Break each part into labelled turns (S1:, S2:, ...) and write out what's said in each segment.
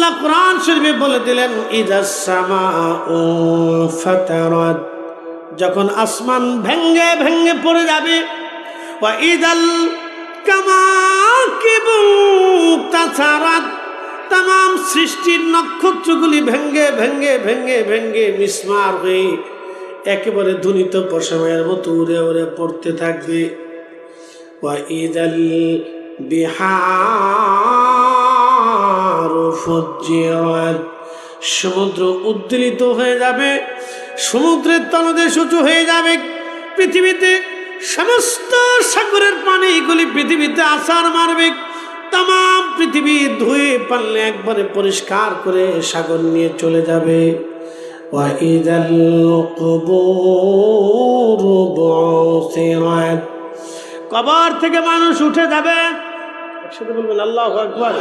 S1: আল্লাহ কোরআন শরীফে বলে দিলেন ইযাস সামাউ ফাতারাত, যখন আসমান ভেঙ্গে ভেঙ্গে পড়ে যাবে, ওয়া ইযাল কামাকিবু তাসারাত, तमाम সৃষ্টির নক্ষত্রগুলি ভেঙ্গে ভেঙ্গে ভেঙ্গে ভেঙ্গে মিসমার হয়ে একেবারে ধ্বনিত পশমের মতো উড়ে উড়ে পড়তে থাকবে। ওয়া ইযাল বিহারু ফুজ্জিরাত, সমুদ্র উদ্বেলিত হয়ে যাবে, সমুদ্রের তলদেশ উঁচু হয়ে যাবে। পৃথিবীতে সমস্ত সাগরের পানিগুলি পৃথিবীতে আছাড় মারবে। তাম পৃথিবী ধুয়ে পারলে একবারে পরিষ্কার করে সাগর নিয়ে চলে যাবে। ওয়া ইযাল কুবুরু বুসিরাত, কবর থেকে মানুষ উঠে যাবে। একসাথে বলবেন আল্লাহু আকবার।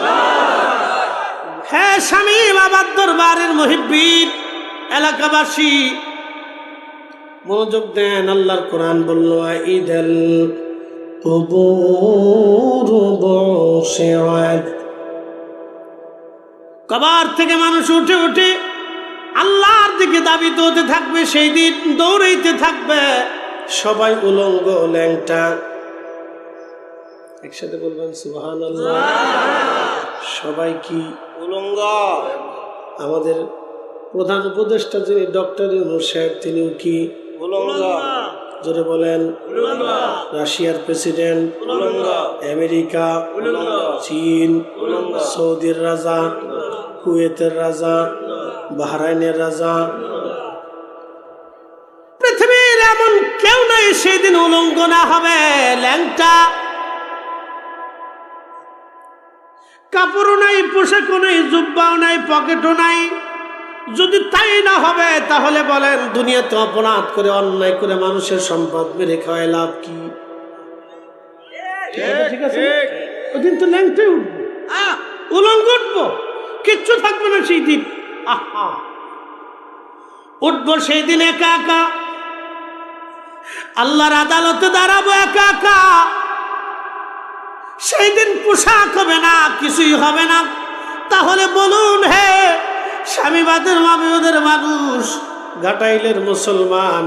S1: হ্যাঁ স্বামী বাবার দরবারের মুহিব্বিন এলাকাবাসী মনোযোগ দেন, আল্লাহর কোরআন বলল ওয়া ইযাল কুবুরু বুসিরাত, কবর থেকে মানুষ উঠে উঠে আল্লাহর দিকে দাবিত হতে থাকবে। সেই দিন দৌড়াইতে থাকবে, সবাই উলঙ্গ ল্যাংটা। একসাথে বলবেন সুবহানাল্লাহ। সবাই কি উলঙ্গ? আমাদের প্রধান উপদেষ্টা যিনি ডক্টর ইউনূস সাহেব, তিনিও কি উলঙ্গ? জোরে বলেন। রাশিয়ার প্রেসিডেন্ট আমেরিকা, চীন, সৌদির রাজা, কুয়েতের রাজা, বাহরাইনের রাজা, পৃথিবীর এমন কেউ নাই সেদিন উলঙ্গ না হবে, ল্যাংটা। কাপড়ও নাই, পোশাকও নাই, জুব্বাও নাই, পকেটও নাই। যদি তাই না হবে তাহলে বলেন দুনিয়াতে অপরাধ করে অন্যায় করে মানুষের সম্পদ মেরে খাওয়ায় লাভ কি? ঠিক আছে, ওদিন তো ল্যাংটাই উঠবো, উলঙ্গ উঠবো, কিচ্ছু থাকবে না সেই দিন। আহা, উঠবো সেই দিন একা একা, আল্লাহর আদালতে দাঁড়াবো একা একা। সেই দিন পোশাক হবে না, কিছুই হবে না। তাহলে বলুন হে স্বামীবাদের মাবিবাদের মানুষ, ঘাটাইলের মুসলমান,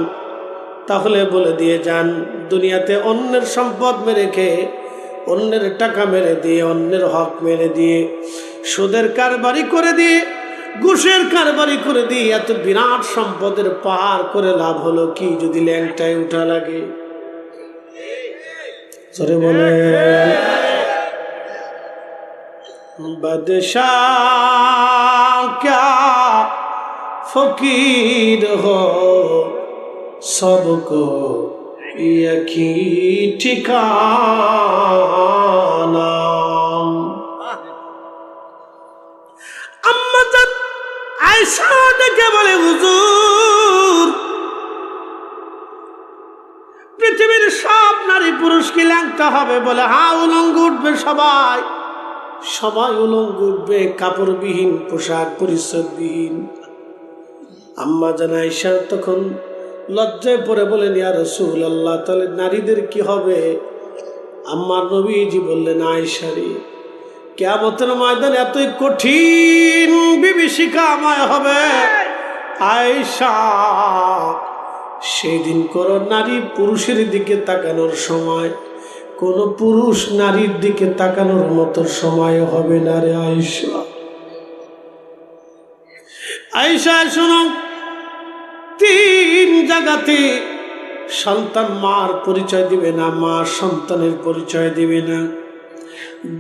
S1: তাহলে বলে দিয়ে যান, দুনিয়াতে অন্যের সম্পদ মেরে খেয়ে, অন্যের টাকা মেরে দিয়ে, অন্যের হক মেরে দিয়ে, সুদের কারবারি করে দিয়ে, ঘুষের কারবারি করে দিয়ে এত বিরাট সম্পদের পাহাড় করে লাভ হলো কি যদি ল্যাংটায় উঠা লাগে? জোরে বলে। বাদশাহ क्या फकीर हो, सबको एक ही ठिकाना। अम्मा जान आयशा ডেকে বলে, হুজুর পৃথিবীর সব নারী পুরুষ কি ল্যাংটা হবে? বলে হ্যাঁ, উলঙ্গ উঠবে সবাই, সবাই উলঙ্গ উঠবে, কাপড়বিহীন, পোশাক পরিচ্ছদবিহীন। আম্মা জান আয়েশা তখন লজ্জায় পড়ে বলেন, ইয়া রাসূলুল্লাহ, তাহলে নারীদের কি হবে? আম্মার নবীজি বললেন, আয়েশা রে, কিয়ামতের ময়দান এতই কঠিন বিভীষিকাময় হবে আয়েশা, সেই দিন কোন নারী পুরুষের দিকে তাকানোর সময়, কোন পুরুষ নারীর দিকে তাকানোর মতো সময় হবে না রে আয়েশা। আয়েশা শোনো, 3 জায়গাতে সন্তান মার পরিচয় দিবে না, মা সন্তানের পরিচয় দিবে না,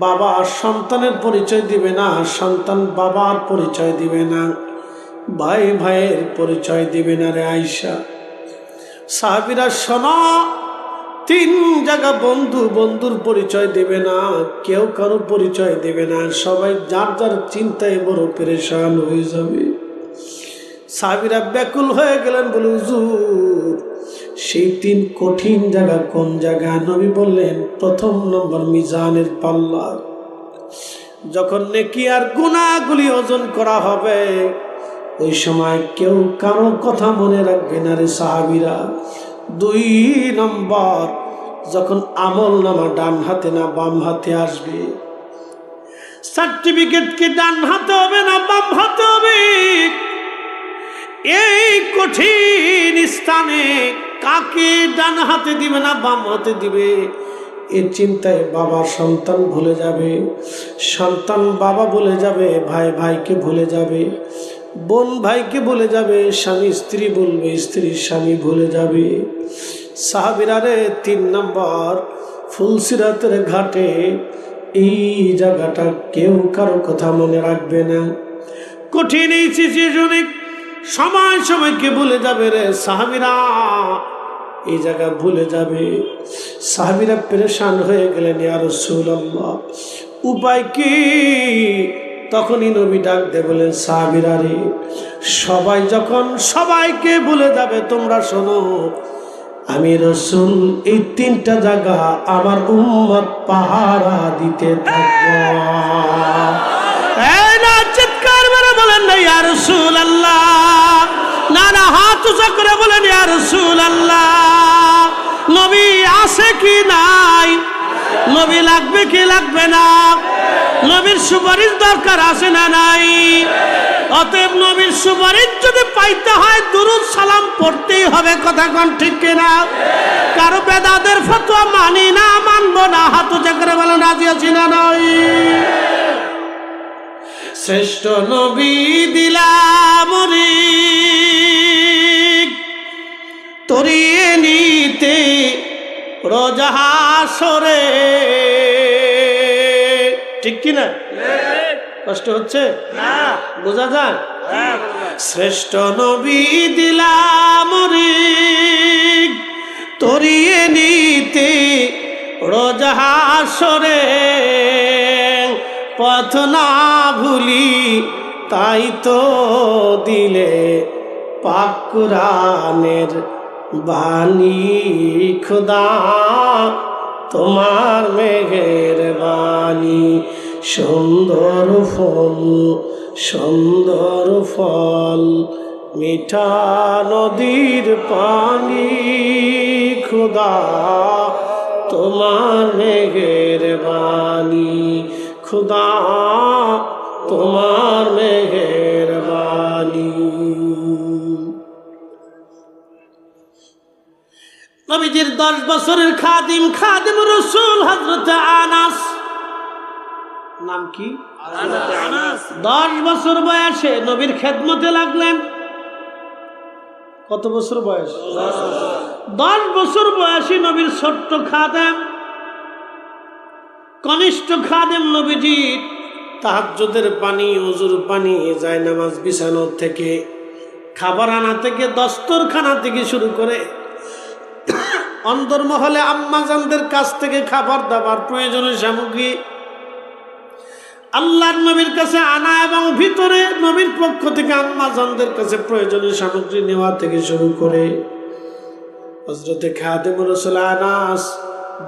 S1: বাবা সন্তানের পরিচয় দিবে না, সন্তান বাবার পরিচয় দিবে না, ভাই ভাইয়ের পরিচয় দিবে না রে আয়েশা। সাহাবীরা শোনো, 3 জায়গা বন্ধু বন্ধুর পরিচয় দেবে না, কেউ কারো পরিচয় দেবে না, সবাই যার যার চিন্তায় বড় পেরেশান হয়ে যাবে। সাহাবীরা ব্যাকুল হয়ে গেলেন, বলে হুজুর সেই 3 কঠিন জায়গা কোন জায়গা? নবী বললেন, 1 নম্বর মিজানের পাল্লা, যখন নেকি আর গুনাহগুলি ওজন করা হবে, ওই সময় কেউ কারো কথা মনে রাখবে না রে সাহাবীরা। 2 নম্বর, যখন আমল নামা ডান হাতে না বাম হাতে আসবে, সার্টিফিকেট কি ডান হাতে হবে না বাম কঠিন স্থানে কাকে ডান হাতে দিবে না বাম হাতে দিবে, এ চিন্তায় বাবা সন্তান ভুলে যাবে, সন্তান বাবা ভুলে যাবে, ভাই ভাইকে ভুলে যাবে, বোন ভাইকে ভুলে যাবে, স্বামী স্ত্রী বলবে, স্ত্রী স্বামী ভুলে যাবে। সাহাবীরা রে 3 নম্বর ফুলসিরাতের ঘাটে এই জায়গাটা কেউ কারো কথা মনে রাখবে না। কঠিন এই সিচুয়েশনে সময় সময়কে ভুলে যাবে রে সাহাবীরা, এই জায়গা ভুলে যাবে। সাহাবীরা পেরেশান হয়ে গেলেন, ইয়া রাসূলুল্লাহ উপায় কি? তখনই নবী ডাক দিয়ে বলেন, সাহাবীরা রে, সবাই যখন সবাইকে ভুলে যাবে, তোমরা শোনো, আমি রাসূল এই 3টা জায়গা আমার উম্মত পাহারা দিতে থাকবো। এই না চিৎকার মেরে বলেন না ইয়া রাসূলুল্লাহ, না না হাত উঁচু করে বলেন ইয়া রাসূলুল্লাহ। নবী আছে কি নাই? নবী লাগবে কি লাগবে না? নবীর সুপারিশ দরকার আছে না নাই? অতএব নবীর সুপারিশ যদি পাইতে হয় দুরূদ সালাম পড়তেই হবে। কথা কোন ঠিক কিনা? কারো বেদাতের ফতোয়া মানি না, মানবো না। হাত উঁচু করে বলেন রাজি আছি না নাই? শ্রেষ্ঠ নবী দিলাম তরিয়ে নিতে রোজ হাসরে। ঠিক কিনা? কষ্ট হচ্ছে না? বোঝা যায়? শ্রেষ্ঠ নবী দিলাম তরিয়ে নিতে রোজ হাসরে, পথ না ভুলি তাই তো দিলে পাক কুরআনের বাণী। খোদা তোমার মেহেরবানি, সুন্দর ফল সুন্দর ফল মিঠা নদীর পানি। খোদা তোমার মেহেরবানি, খোদা তোমার মেহেরবানি। নবীজির 10 বছরের খাদিম রাসূল হযরত আনাস। নাম কি? আনাস। 10 বছর বয়সে নবীর খেদমতে লাগলেন। কত বছর বয়স? 10 বছর বয়সে নবীর ছোট্ট খাদেম, কনিষ্ঠ খাদেম নবীজির তাহাজ্জুদের পানি, ওযুর পানি, জায়নামাজ বিছানো থেকে, খাবার আনা থেকে, দস্তরখানা থেকে শুরু করে অন্দরমহলে আম্মাজানদের কাছ থেকে খাবার দাবার প্রয়োজনীয় সামগ্রী আল্লাহর নবীর কাছে আনা এবং ভিতরে নবীর পক্ষ থেকে আম্মাজানদের কাছে প্রয়োজনীয় সামগ্রী নেওয়া থেকে শুরু করে হযরতে খাদিমুর রাসূল আনাস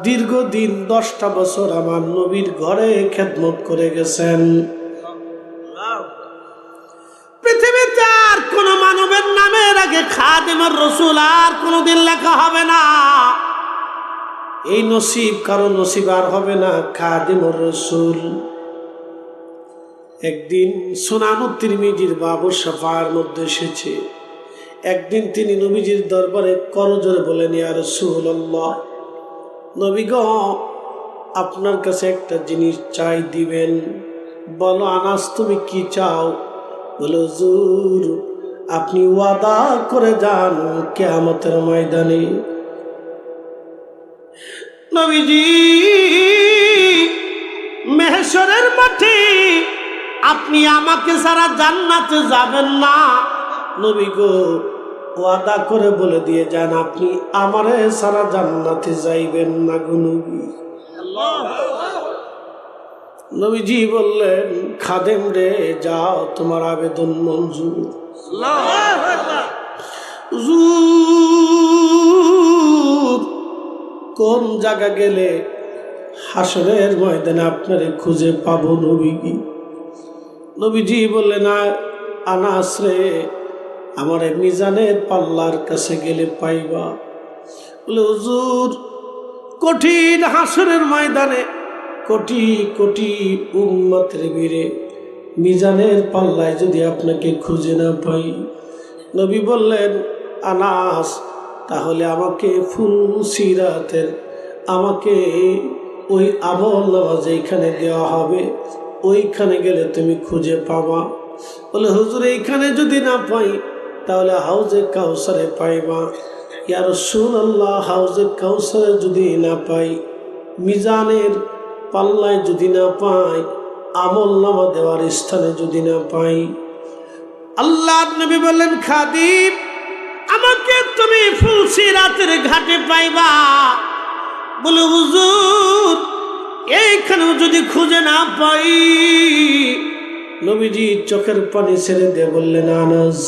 S1: দীর্ঘদিন 10টা বছর আমার নবীর ঘরে খেদমত করে গেছেন। পৃথিবীতে আর কোন মানবের নামের আগে খাদিমুর রাসূল আর কোনদিন লেখা হবে না। এই নসিব কারো নসিব আর হবে না। খাদিমুর রাসূল একদিন সুনানুত তিরমিজির বাবু শাফার মধ্যে এসেছে। একদিন তিনি নবীজির দরবারে করজোরে বলেন, ইয়া রাসূলুল্লাহ, নবী গো, আপনার কাছে একটা জিনিস চাই, দিবেন? বলো আনাস, তুমি কি চাও? বলে, হুজুর, আপনি ওয়াদা করে যান কিয়ামতের ময়দানে নবীজি মেহশরের মাঠে আপনি আমাকে ছাড়া জান্নাতে যাবেন না। নবী গো, ওয়াদা করে বলে দিয়ে যান, আপনি আমারে ছাড়া জান্নাতে যাইবেন না গো নবী। নবীজি বললেন, খাদেম রে, যাও, তোমার আবেদন মঞ্জুর। কোন জায়গা গেলে হাসরের ময়দানে আপনারে খুঁজে পাবো নবী? নবীজি বললেন, আনাস রে, আমার মিজানের পাল্লার কাছে গেলে পাইবা। বলে, হুজুর, কঠিন হাসরের ময়দানে কোটি কোটি উম্মতের ভিড়ে মিজানের পাল্লায় যদি আপনাকে খুঁজে না পাই, নবী বললেন, আনাস, তাহলে আমাকে ফুলসিরাতের আমাকে ওই আমল নামা যেখানে দেওয়া হবে ওইখানে গেলে তুমি খুঁজে পাবা। বলে, হুজুর এইখানে যদি না পাই তাহলে হাউজে কাউসারে পাইবা। ইয়া রাসূলুল্লাহ, হাউজে কাউসারে যদি না পাই, মিজানের পাল্লায় যদি না পাই, আমল নামা দেওয়ার স্থানে যদি না পাই, আল্লাহর নবী বললেন, খাদিম, আমাকে তুমি ফুলসিরাতের ঘাটে পাইবা। বলে, হুজুর এইখানেও যদি খুঁজে না পাই? নবীজি চোখের পানি ছেড়ে দিয়ে বললেন, আনাস,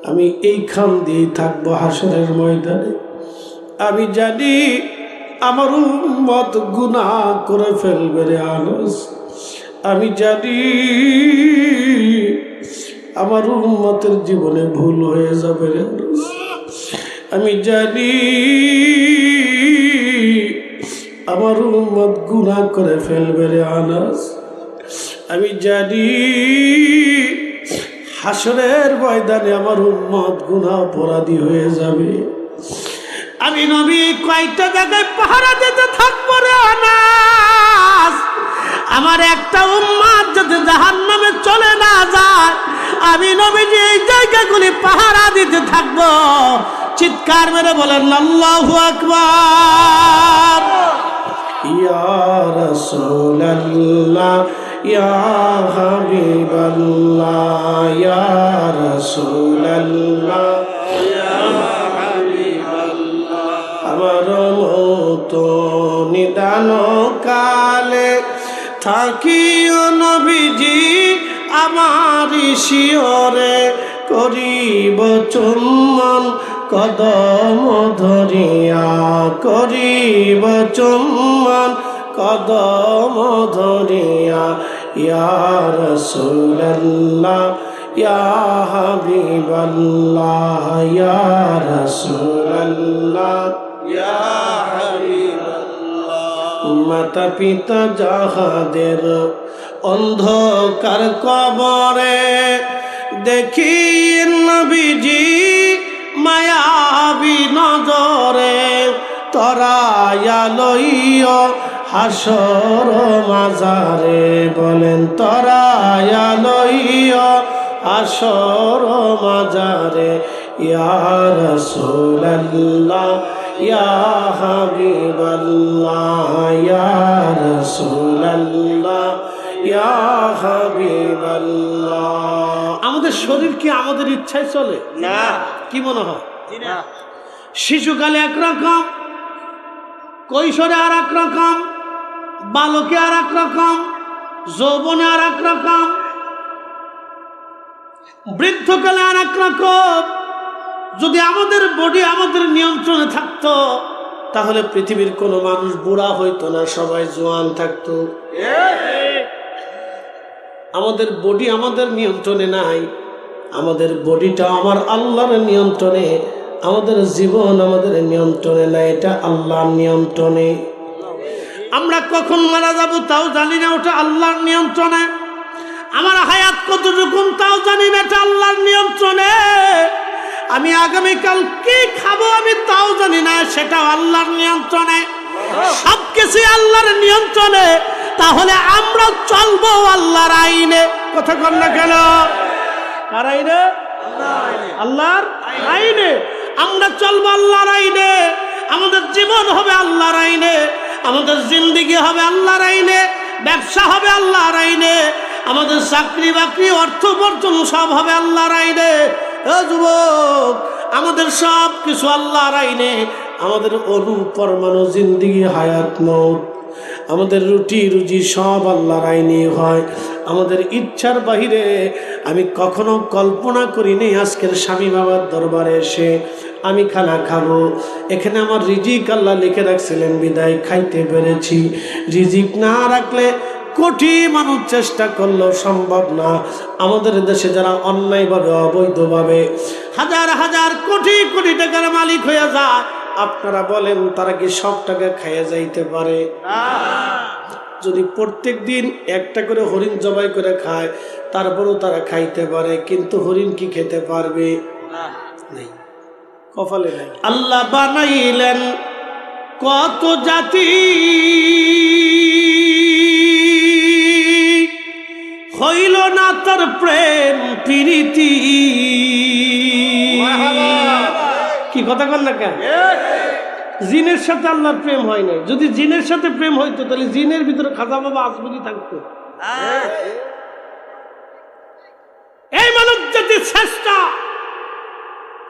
S1: আমি এইখান দিয়ে থাকবো হাসরের ময়দানে। আমি জানি আমার উম্মত গুনাহ করে ফেলবে রে আনাস, আমি জানি আমার উম্মতের জীবনে ভুল হয়ে যাবে রে আনাস, আমি জানি আমার উম্মত গুনাহ করে ফেলবে রে আনাস, আমি জানি হাসরের ময়দানে আমার উম্মত গুনাহ অপরাধী হয়ে যাবে। আমি নবী কয়টা জায়গায় পাহারা দিতে থাকবো রে আনাস, আমার একটা উম্মত যাতে জাহান্নামে চলে না যায়, আমি নবীজি এই জায়গাগুলি পাহারা দিতে থাকবো। চিৎকার মেরে বলেন আল্লাহু আকবার। ইয়া রাসূলুল্লাহ, ইয়া হাবিবাল্লাহ, ইয়া রাসূলুল্লাহ, ইয়া হাবিবাল্লাহ। আমার মতো নিদান কালে থাকিও নবীজি আমার শিয়রে, করিব চুম্বন কদম ধরিয়া, করিব চুম্বন কদম ধরিয়া। ইয়া রাসূলুল্লাহ, ইয়া হাবিবাল্লাহ, ইয়া রাসূলুল্লাহ, ইয়া হাবিবাল্লাহ। মাতা পিতা যাহাদের অন্ধকার কবরে, দেখি নবীজি মায়াবী নজরে, তরায়া লইও হাসর মাজারে। বলেন, তরায়া লইও হাসর মাজারে। ইয়া রাসূলুল্লাহ, ইয়া হাবিবাল্লাহ, ইয়া রাসূলুল্লাহ, ইয়া হাবিবাল্লাহ। আমাদের শরীর কি আমাদের ইচ্ছায় চলে? না। কি মনে হয়? শিশুকালে একরকম, কৈশোরে আর এক রকম, বালকে আর এক রকম, যৌবনে আর এক রকম, বৃদ্ধকালে আর এক রকম। যদি আমাদের বডি আমাদের নিয়ন্ত্রণে থাকতো তাহলে পৃথিবীর কোনো মানুষ বুড়া হইতো না, সবাই জোয়ান থাকতো। আমাদের বডি আমাদের নিয়ন্ত্রণে নাই, আমাদের বডিটা আমার আল্লাহর নিয়ন্ত্রণে, আমাদের জীবন আমাদের নিয়ন্ত্রণে নাই, এটা আল্লাহর নিয়ন্ত্রণে। আমরা কখন মারা যাব তাও জানি না, ওটা আল্লাহর নিয়ন্ত্রণে। আমার হায়াত কতটুকু তাও জানি না, এটা আল্লাহর নিয়ন্ত্রণে। আমি আগামীকাল কি খাবো আমি তাও জানি না, সেটাও আল্লাহর নিয়ন্ত্রণে। সবকিছু আল্লাহর নিয়ন্ত্রণে। তাহলে আমরা চলবো আল্লাহর আইনে। কথা কন না কেন? কার আইনে? আল্লাহর আইনে। আমরা চলবো আল্লাহর আইনে, আমাদের জীবন হবে আল্লাহর আইনে, আমাদের জিন্দেগি হবে আল্লাহর আইনে, ব্যবসা হবে আল্লাহর আইনে, আমাদের চাকরি বাকরি অর্থ উপার্জন সব হবে আল্লাহর আইনে। ও যুবক, আমাদের সব কিছু আল্লাহর আইনে। আমাদের অনুপরমাণু জিন্দেগি, হায়াত, মৌত, আমাদের রুটি রুজি সব আল্লাহর আইনে হয়। আমাদের ইচ্ছার বাহিরে আমি কখনো কল্পনা করিনি আজকের স্বামী বাবার দরবারে এসে আমি খানা খাবো। এখানে আমার রিজিক আল্লাহ লিখে রাখছিলেন বিদায় খাইতে পেরেছি। রিজিক না রাখলে কোটি মানুষ চেষ্টা করলেও সম্ভব না। আমাদের দেশে যারা অন্যায়ভাবে অবৈধভাবে হাজার হাজার কোটি কোটি টাকার মালিক হয়ে যায়, আপনারা বলেন তারা কি সব টাকা খাইয়ে যাইতে পারে? যদি প্রত্যেক দিন একটা করে হরিণ জবাই করে খায় তারপরেও তারা খাইতে পারে, কিন্তু হরিণ কি খেতে পারবে? নেই, কপালে নেই। আল্লাহ বানাইলেন কত জাতি, হইল না তার প্রেম প্রীতি। কি কথা কন না কেন? জিনের সাথে আল্লাহর প্রেম হয় নাই। যদি জিনের সাথে প্রেম হইতো তাহলে জিনের ভিতরে খাজা বাবা আজমিরি থাকতো। এই মানব জাতি শ্রেষ্ঠ,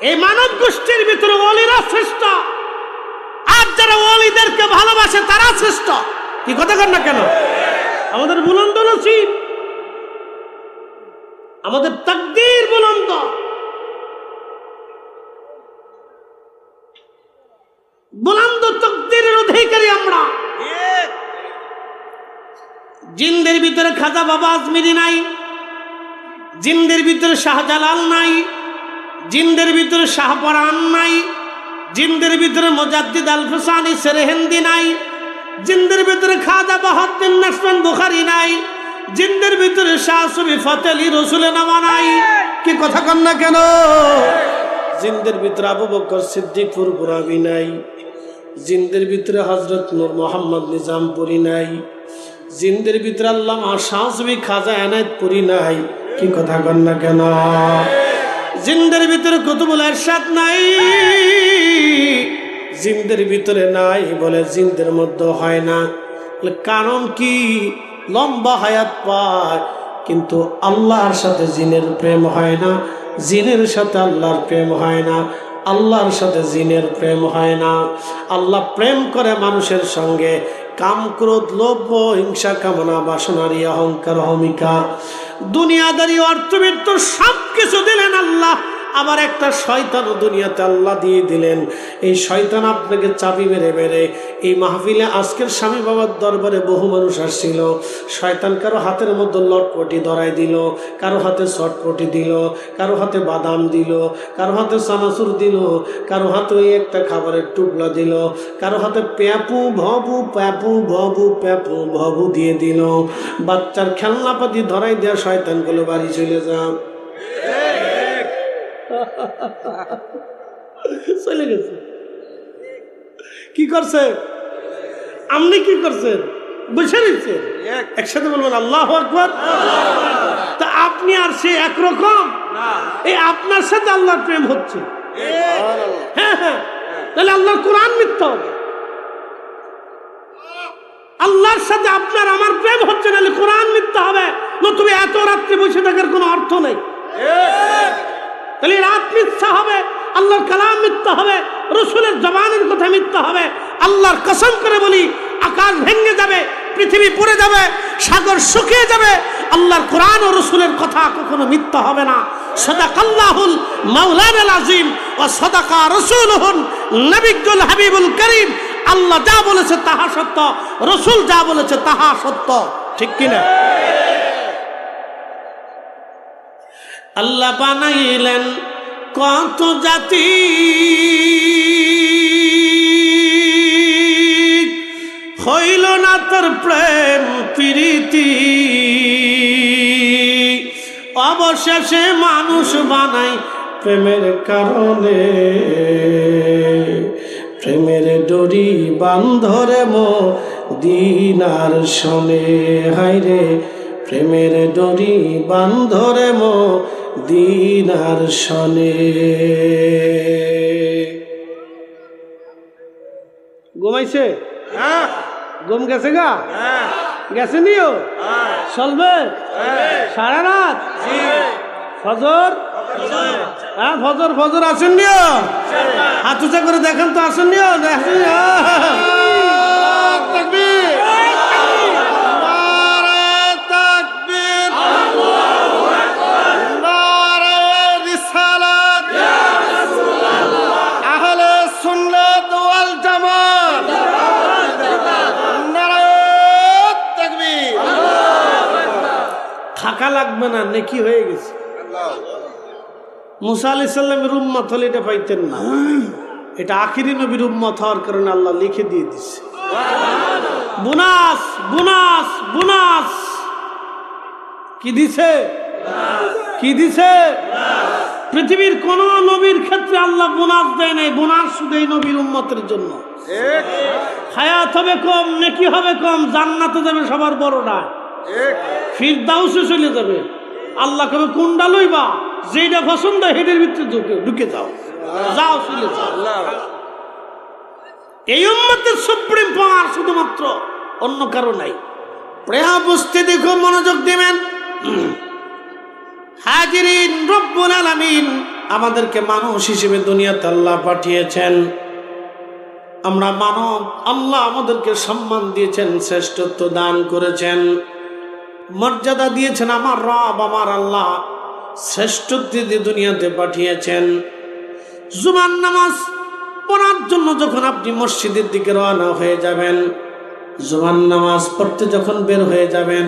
S1: এই মানব গোষ্ঠীর ভিতরে ওলিরা শ্রেষ্ঠ, আর যারা ওলিদেরকে ভালোবাসে তারা শ্রেষ্ঠ। কি কথা কন না কেন? আমাদের বুলন্দ নসিব, আমাদের তাকদীর বুলন্দ। বুলন্দ তাকদীরের অধিকারী আমরা। জিনদের ভিতরে খাজা বাবা আজমিরি নাই, জিনদের ভিতরে শাহজালাল নাই, জিনদের ভিতরে শাহপরান নাই, জিনদের ভিতরে মুজাদ্দিদ আল ফুসানি সেরেহিন্দি নাই, জিনদের ভিতরে খাজা বাহাউদ্দিন নাসমান বুখারী নাই, জিনদের ভিতরে শাহ সুফি ফতেহ আলী রসুলে নামা নাই। কি কথা কন না কেন? জিনদের ভিতরে আবু বকর সিদ্দিক ফুরফুরাবি নাই, জিনদের ভিতরে হযরত নূর মোহাম্মদ নিজামপুরি নাই, জিনদের ভিতরে আল্লামা শাহ সুফি খাজা এনায়েতপুরি নাই। কি কথা কন না কেন? জিনদের ভিতরে কুতুবুল ইরশাদ নাই, জিনদের ভিতরে নাই বলে জিনদের মধ্যে হয় না। কারণ কি? লম্বা হায়াত পায় কিন্তু আল্লাহর সাথে জিনের প্রেম হয় না, জিনের সাথে আল্লাহর প্রেম হয় না, আল্লাহর সাথে জিনের প্রেম হয় না। আল্লাহ প্রেম করে মানুষের সঙ্গে কাম, ক্রোধ, লোভ, হিংসা, কামনা, বাসনারি, অহংকার, অহমিকা, দুনিয়াদারি, অর্থবিত্ত সব কিছু দিলেন আল্লাহ। আবার একটা শয়তান দুনিয়াতে আল্লাহ দিয়ে দিলেন। এই শয়তান আপনাকে চাবি মেরে মেরে এই মাহফিলে আজকের স্বামী বাবার দরবারে বহু মানুষ আসছিল। শয়তান কারো হাতের মধ্যে লটপটি ধরাই দিল, কারো হাতে চটপটি দিল, কারো হাতে বাদাম দিল, কারো হাতে চানাচুর দিল, কারো হাতে ওই একটা খাবারের টুকরা দিল, কারো হাতে প্যাপু ভবু প্যাপু ভবু প্যাপু ভবু দিয়ে দিল। বাচ্চার খেলনাপাতি ধরাই দেওয়া শয়তানগুলো বাড়ি চলে যাও, চলে গেছে। কি করছে? আপনি কি করছেন? বসে নিচ্ছেন। একসাথে বলবেন আল্লাহু আকবার। তা আপনি আর সে একরকম? এই আপনার সাথে আল্লাহর প্রেম হচ্ছে। হ্যাঁ হ্যাঁ, তাহলে আল্লাহর কোরআন মিথ্যা হবে। আল্লাহর সাথে আপনার আমার প্রেম হচ্ছে, নাহলে কোরআন মিথ্যা হবে। তুমি এত রাত্রে বসে থাকার কোনো অর্থ নেই। তাহলে রাত মিথ্যা হবে, আল্লাহর কালাম মিথ্যা হবে, রসুলের জবানের কথা মিথ্যা হবে। আল্লাহর কসম করে বলি, আকাশ ভেঙে যাবে, পৃথিবী পড়ে যাবে, সাগর শুকিয়ে যাবে, আল্লাহর কোরআন ও রসুলের কথা কখনো মিথ্যা হবে না। সাদাকাল্লাহুল মাওলানাল আযীম ওয়া সাদাকা রাসূলুহুন নবিয়্যুল হাবিবুল করিম। আল্লাহ যা বলেছে তাহা সত্য, রসুল যা বলেছে তাহা সত্য। ঠিক কিনা? আল্লাহ বানাইলেন কত জাতি, হইল না তার প্রেম প্রীতি। অবশেষে মানুষ বানাই প্রেমের কারণে, প্রেমের ডরি বান্ধরে মদিনার শোনে। হায়রে প্রেমের ডরি বান্ধরে মদিনার শোনে। ঘুমাইছে? ঘুম গেছে গা? গেছে নিও? চলবে সারা রাত? ফজর? হ্যাঁ ফজর, ফজর আসেন নিও? হাত উঁচা করে দেখেন তো, আসেন নিও? থাকা লাগবে না, নেকি হয়ে গেছে। মুসা আলাইহিস সালামের উম্মত হলে এটা পাইতেন না। এটা আখিরি নবীর উম্মত হওয়ার কারণে আল্লাহ লিখে দিয়ে দিচ্ছে। বোনাস বোনাস বোনাস কি দিছে? কি দিছে? পৃথিবীর কোন নবীর ক্ষেত্রে আল্লাহ বোনাস দেয় নাই, বোনাস শুধু এই নবীর উম্মতের জন্য। হায়াত হবে কম, নেকি হবে কম, জান্নাতে যাবে সবার বড়টা, ফিরদাউসে চলে যাবে। আল্লাহ কবে কোনটা লইবা, যেটা পছন্দ হেডের ভিতরে ঢুকে যাও, যাও চলে যাও। এই উম্মতের সুপ্রিম পাওয়ার শুধুমাত্র, অন্য কারো নাই। প্রিয় উপস্থিতি, খুব মনোযোগ দিবেন। হাজিরিন, রব্বুল আলামিন আমাদেরকে মানুষ হিসেবে দুনিয়াতে আল্লাহ পাঠিয়েছেন। আমরা মানব, আল্লাহ আমাদেরকে সম্মান দিয়েছেন, শ্রেষ্ঠত্ব দান করেছেন, মর্যাদা দিয়েছেন। আমার রব, আমার আল্লাহ শ্রেষ্ঠত্ব দিয়ে দুনিয়াতে পাঠিয়েছেন। জুমার নামাজ পড়ার জন্য যখন আপনি মসজিদের দিকে রওনা হয়ে যাবেন, জুমার নামাজ পড়তে যখন বের হয়ে যাবেন,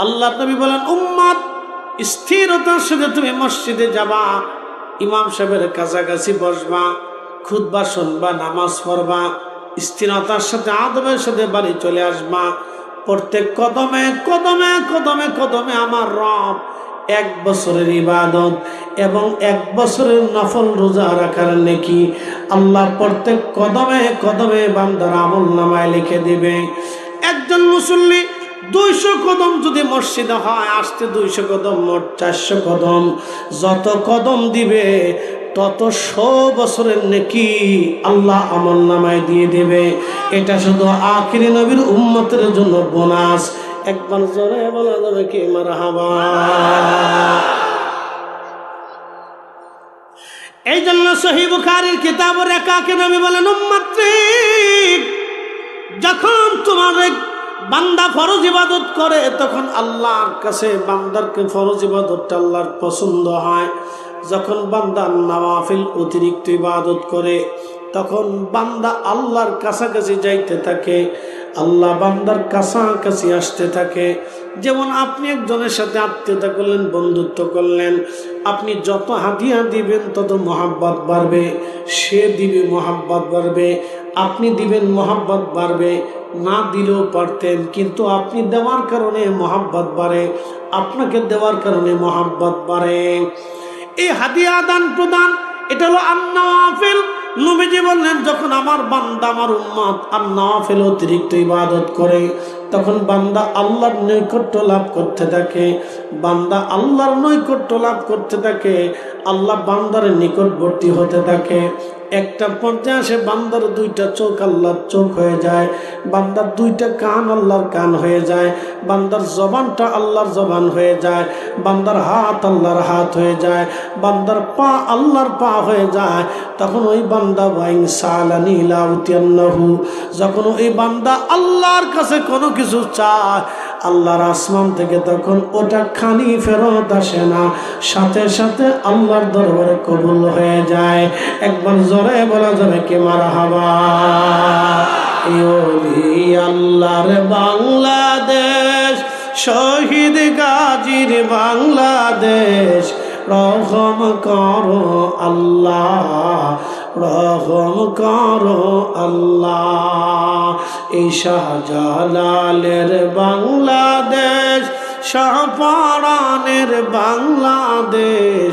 S1: আল্লাহ নবী বলেন, উম্মত স্থিরতার সাথে তুমি মসজিদে যাবা, ইমাম সাহেবের কাছাকাছি বসবা, খুতবা শুনবা, নামাজ পড়বা, স্থিরতার সাথে আদবের সাথে বাড়ি চলে আসবা। প্রত্যেক কদমে কদমে কদমে কদমে আমার রব 1 বছরের ইবাদত এবং 1 বছরের নফল রোজা রাখার নেকি আল্লাহ প্রত্যেক কদমে কদমে বান্দার আমল নামায় লিখে দিবে। একজন মুসল্লি 200 কদম যদি মসজিদে হয়, আসতে 200 কদম, মোট 400 কদম। যত কদম দিবে তত 100 বছরের নেকি আল্লাহ আমল নামায় দিয়ে দেবে। এটা শুধু আখিরি নবীর উম্মতের জন্য বোনাস। একবার জোরে বলা যাবে কি মারহাবা। এই জন্য সহিহ বুখারীর কিতাবের একাকে নবী বলেন, উম্মতরিক যখন তোমার বান্দা ফরজ ইবাদত করে, তখন আল্লাহর কাছে বান্দারকে ফরজ ইবাদতটা আল্লাহর পছন্দ হয়। যখন বান্দা নওয়াফিল অতিরিক্ত ইবাদত করে, তখন বান্দা আল্লাহর কাছাকাছি যাইতে থাকে, আল্লাহ বান্দার কাছাকাছি আসতে থাকে। যেমন আপনি একজনের সাথে আত্মীয়তা করলেন, বন্ধুত্ব করলেন, আপনি যত হাদিয়া দিবেন তত মহাব্বত বাড়বে, সে দিবে মহাব্বত বাড়বে, আপনি দিবেন মহাব্বত বাড়বে। না দিলেও পারতেন, কিন্তু আপনি দেওয়ার কারণে মহাব্বত বাড়ে, আপনাকে দেওয়ার কারণে মহাব্বত বাড়ে। এই হাদিয়া আদান প্রদান, এটা হলো আন-নওয়াফিল। নবীজি বললেন, যখন আমার বান্দা, আমার উম্মত আন-নওয়াফিল অতিরিক্ত ইবাদত করে, তখন বান্দা আল্লাহর নৈকট্য লাভ করতে থাকে, বান্দা আল্লাহর নৈকট্য লাভ করতে থাকে, আল্লাহ বান্দার নিকটবর্তী হতে থাকে। একটা পর্যায়ে আসে বান্দার 2টা চোখ আল্লাহর চোখ হয়ে যায়, বান্দার 2টা কান আল্লাহর কান হয়ে যায়, বান্দার জবানটা আল্লাহর জবান হয়ে যায়, বান্দার হাত আল্লাহর হাত হয়ে যায়, বান্দার পা আল্লাহর পা হয়ে যায়। তখন ওই বান্দা ওয়াইন সালানি লা উতিয়ান্নাহু, যখন ওই বান্দা আল্লাহর কাছে কোনো কিছু চায়, আল্লাহর আসমান থেকে তখন ওটা খানি ফেরত আসে না, সাথে সাথে আল্লাহর দরবারে কবুল হয়ে যায়। একবার জোরে বলা যাবে কি মারহাবা। আল্লাহর বাংলাদেশ, শহীদ গাজীর বাংলাদেশ, রহম করো আল্লাহ, রহম করো আল্লাহ। এই শাহজালালের বাংলাদেশ, শাহপরানের বাংলাদেশ,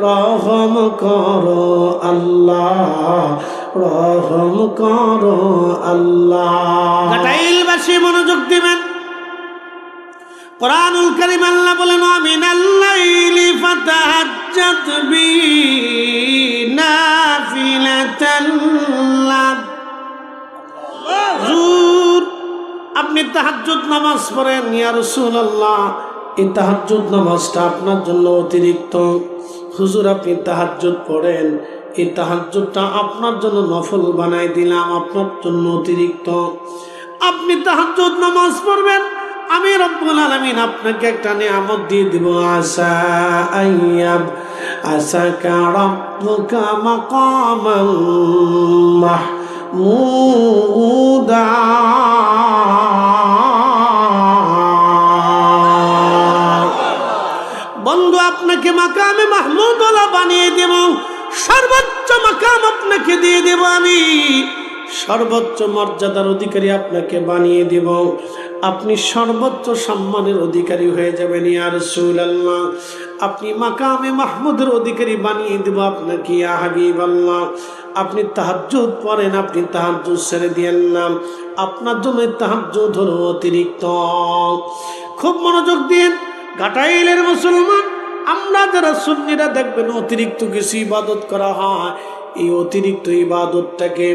S1: রহম করো আল্লাহ, রহম করো আল্লাহ। গাটাইলবাসী মনোযোগ দিবেন। কুরআনুল কারীম আল্লাহ বলেন, মিনাল লাইলি ফাতাহাজ্জাত বিহি নাফিলাতাল লাক। হুজুর, আপনি তাহাজ্জুদ নামাজ পড়েন, ইয়া রাসূলুল্লাহ এই তাহাজ্জুদ নামাজটা আপনার জন্য অতিরিক্ত। হুজুর, আপনি তাহাজ্জুদ পড়েন, এই তাহাজ্জুদটা আপনার জন্য নফল বানাই দিলাম, আপনার জন্য অতিরিক্ত। আপনি তাহাজ্জুদ নামাজ পড়বেন, আমি রব্বুল আলামিন আপনাকে একটা নিয়ামত দিয়ে দিব। আসা আইয়াব আসাকা রাব্বুকা মাকামান মাহমুদা। বন্ধু, আপনাকে মাকামে মাহমুদুল্লাহ বানিয়ে দেব, সর্বোচ্চ মাকাম আপনাকে দিয়ে দেব, আমি সর্বোচ্চ মর্যাদার অধিকারী আপনাকে বানিয়ে দেব, আপনি সর্বোচ্চ সম্মানের অধিকারী হয়ে যাবেন। ইয়া রাসূলুল্লাহ, আপনি মাকামে মাহমুদের অধিকারী বানিয়ে দেব আপনাকে ইয়া হাবিবাল্লাহ। আপনি তাহাজ্জুদ পড়েন, আপনি তাহাজ্জুদ ছেড়ে দিয়েন না। আপনার জন্য তাহাজ্জুদ হলো অতিরিক্ত। খুব মনোযোগ দিন ঘাটাইলের মুসলমান, আমরা যারা সুন্নিরা দেখবেন অতিরিক্ত কিছু ইবাদত করা হয়, এই অতিরিক্ত ইবাদতটাকে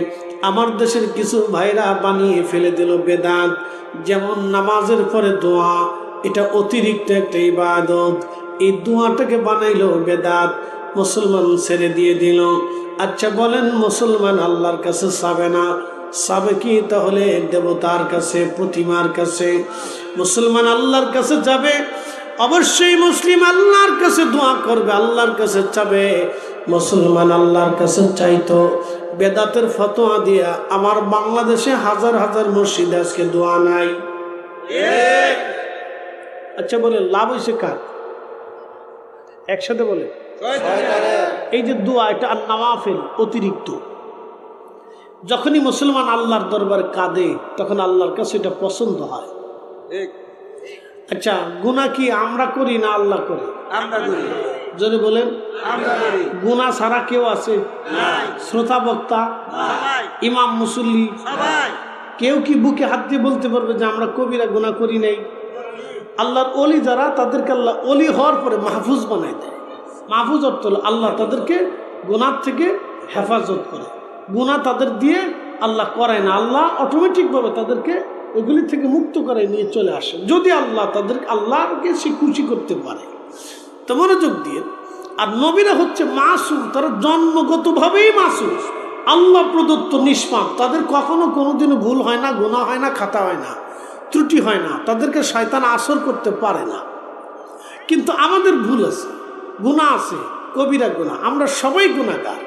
S1: আমার দেশের কিছু ভাইরা বানিয়ে ফেলে দিল বেদাত। যেমন নামাজের পরে দোয়া, এটা অতিরিক্ত একটা ইবাদত, এই দোয়াটাকে বানাইলো বেদাত, মুসলমান ছেড়ে দিয়ে দিল। আচ্ছা বলেন, মুসলমান আল্লাহর কাছে চাবে না? চাবে কি তাহলে দেবতার কাছে, প্রতিমার কাছে? মুসলমান আল্লাহর কাছে যাবে, অবশ্যই মুসলিম আল্লাহর কাছে দোয়া করবে, আল্লাহর কাছে চাবে। মুসলমান আল্লাহর কাছে চাইতো বেদাতের ফতোয়া দিয়া আমার বাংলাদেশে হাজার হাজার মসজিদে আজকে দোয়া নাই। আচ্ছা বলে লাভ হয়েছে কার? একসাথে বলে এই যে দোয়া, এটা আর নওয়াফিল অতিরিক্ত। যখনই মুসলমান আল্লাহর দরবারে কাঁদে তখন আল্লাহর কাছে এটা পছন্দ হয়। আচ্ছা গুনাহ কি আমরা করি না আল্লাহ করে? আমরা করি। জোরে বলেন। গুনাহ ছাড়া কেউ আছে? শ্রোতা বক্তা, ইমাম, মুসল্লি, কেউ কি বুকে হাত দিয়ে বলতে পারবে যে আমরা কবিরা গুনাহ করি নাই? আল্লাহর ওলি যারা, তাদেরকে আল্লাহ ওলি হওয়ার পরে মাহফুজ বানায় দেয়। মাহফুজ অর্থ হলো আল্লাহ তাদেরকে গুনাহ থেকে হেফাজত করে। গুনাহ তাদের দিয়ে আল্লাহ করায় না, আল্লাহ অটোমেটিকভাবে তাদেরকে ওইগুলি থেকে মুক্ত করে নিয়ে চলে আসে, যদি আল্লাহ তাদেরকে, আল্লাহকে সে খুশি করতে পারে। তো মনোযোগ দিয়ে, আর নবীরা হচ্ছে মাসুম, তারা জন্মগতভাবেই মাসুম, আল্লাহ প্রদত্ত নিষ্পাপ, তাদের কখনো কোনোদিনও ভুল হয় না, গুনাহ হয় না, খাতা হয় না, ত্রুটি হয় না, তাদেরকে শয়তান আসর করতে পারে না। কিন্তু আমাদের ভুল আছে, গুনাহ আছে, কবিরা গুনাহ, আমরা সবাই গুনাহগার।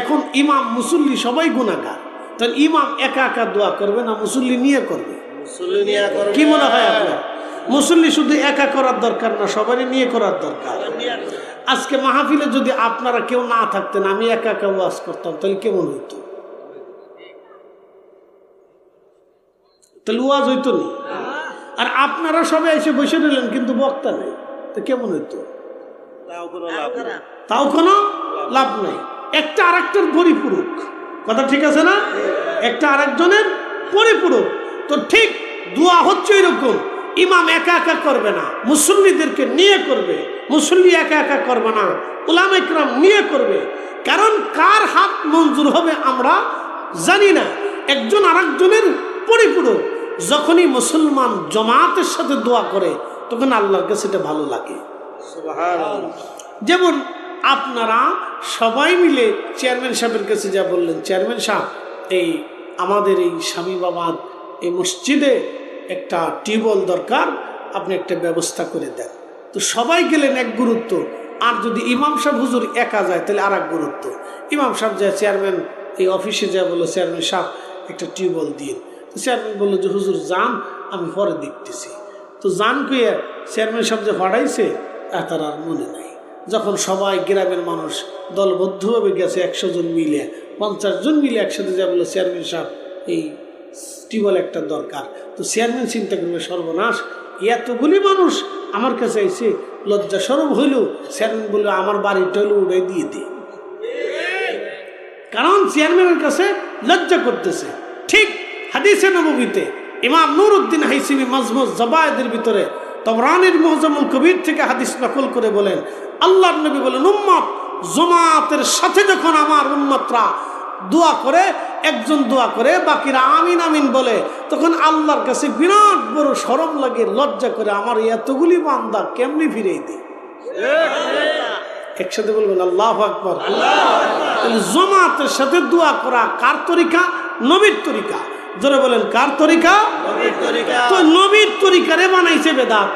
S1: এখন ইমাম, মুসল্লি সবাই গুনাহগার, তাহলে ইমাম একা একা দোয়া করবে না মুসল্লি নিয়ে করবে? কি মনে হয় আপনার? মুসল্লি শুধু একা করার দরকার না, সবারই নিয়ে করার দরকার। আজকে মাহফিলে যদি আপনারা কেউ না থাকতেন, আমি একা একা ওয়াজ করতাম, তাহলে কেমন হইতো? তাহলে ওয়াজ হইতো না। আর আপনারা সবাই এসে বসে রইলেন কিন্তু বক্তা নেই, তো কেমন হইতো? তাও কোনো লাভ নাই। একটা আরেকটার পরিপূরক, কথা ঠিক আছে না? একটা আরেকজনের পরিপূরক। তো ঠিক দোয়া হচ্ছে এরকম, ইমাম একা একা করবে না, মুসল্লিদেরকে নিয়ে করবে। মুসল্লি একা একা করবে না, উলামা ইকরাম নিয়ে করবে। কারণ কার হাত মঞ্জুর হবে আমরা জানি না, একজন আরেকজনের পরিপূরক। যখনই মুসলমান জামাতের সাথে দোয়া করে তখন আল্লাহর কাছে এটা ভালো লাগে। যেমন আপনারা সবাই মিলে চেয়ারম্যান সাহেবের কাছে যা বললেন, চেয়ারম্যান সাহেব এই আমাদের এই স্বামীবাবাদ এই মসজিদে একটা টিউবওয়েল দরকার, আপনি একটা ব্যবস্থা করে দেন। তো সবাই গেলেন এক গুরুত্ব, আর যদি ইমাম সাহেব হুজুর একা যায় তাহলে আর এক গুরুত্ব। ইমাম সাহেব যায় চেয়ারম্যান এই অফিসে যা বললো, চেয়ারম্যান সাহেব একটা টিউবওয়েল দিন। তো চেয়ারম্যান বললো যে হুজুর যান, আমি পরে দেখতেছি। তো যান কইয়া চেয়ারম্যান সাহেব যে হড়াইছে তার আর মনে নাই। যখন সবাই গ্রামের মানুষ দলবদ্ধভাবে গেছে, 100 জন মিলে, 50 জন মিলে একসাথে যা বললো চেয়ারম্যান সাহেব এই টিউবওয়েল একটা দরকার। তো চেয়ারম্যান চিন্তা করবে সর্বনাশ, এতগুলি মানুষ আমার কাছে এসে লজ্জা সরব হইল। চেয়ারম্যান বললো আমার বাড়িটা হইলো উড়াই দিয়ে দিই, কারণ চেয়ারম্যানের কাছে লজ্জা করতেছে। ঠিক হাদিসে নববীতে ইমাম নুরউদ্দিন হাইসিমি মাজমুজ জাবায়েদের ভিতরে তবরানির মুআজ্জামুল কবির থেকে হাদিস নকল করে বলেন, আল্লাহর নবী বলেন, উম্মত জামাতের সাথে যখন আমার উম্মতরা দোয়া করে, একজন দোয়া করে, বাকিরা আমিন আমিন বলে, তখন আল্লাহর কাছে বিরাট বড় শরম লাগে, লজ্জা করে, আমার এতগুলি বান্দা কেমনি ফিরিয়ে দিই। একসাথে বলবেন আল্লাহু আকবার। তাহলে জামাতের সাথে দোয়া করা কার তরিকা? নবীর তরিকা। জোরে বলেন কার তরিকা? নবীর তরিকা। তো নবীর তরিকারে বানাইছে বেদাত।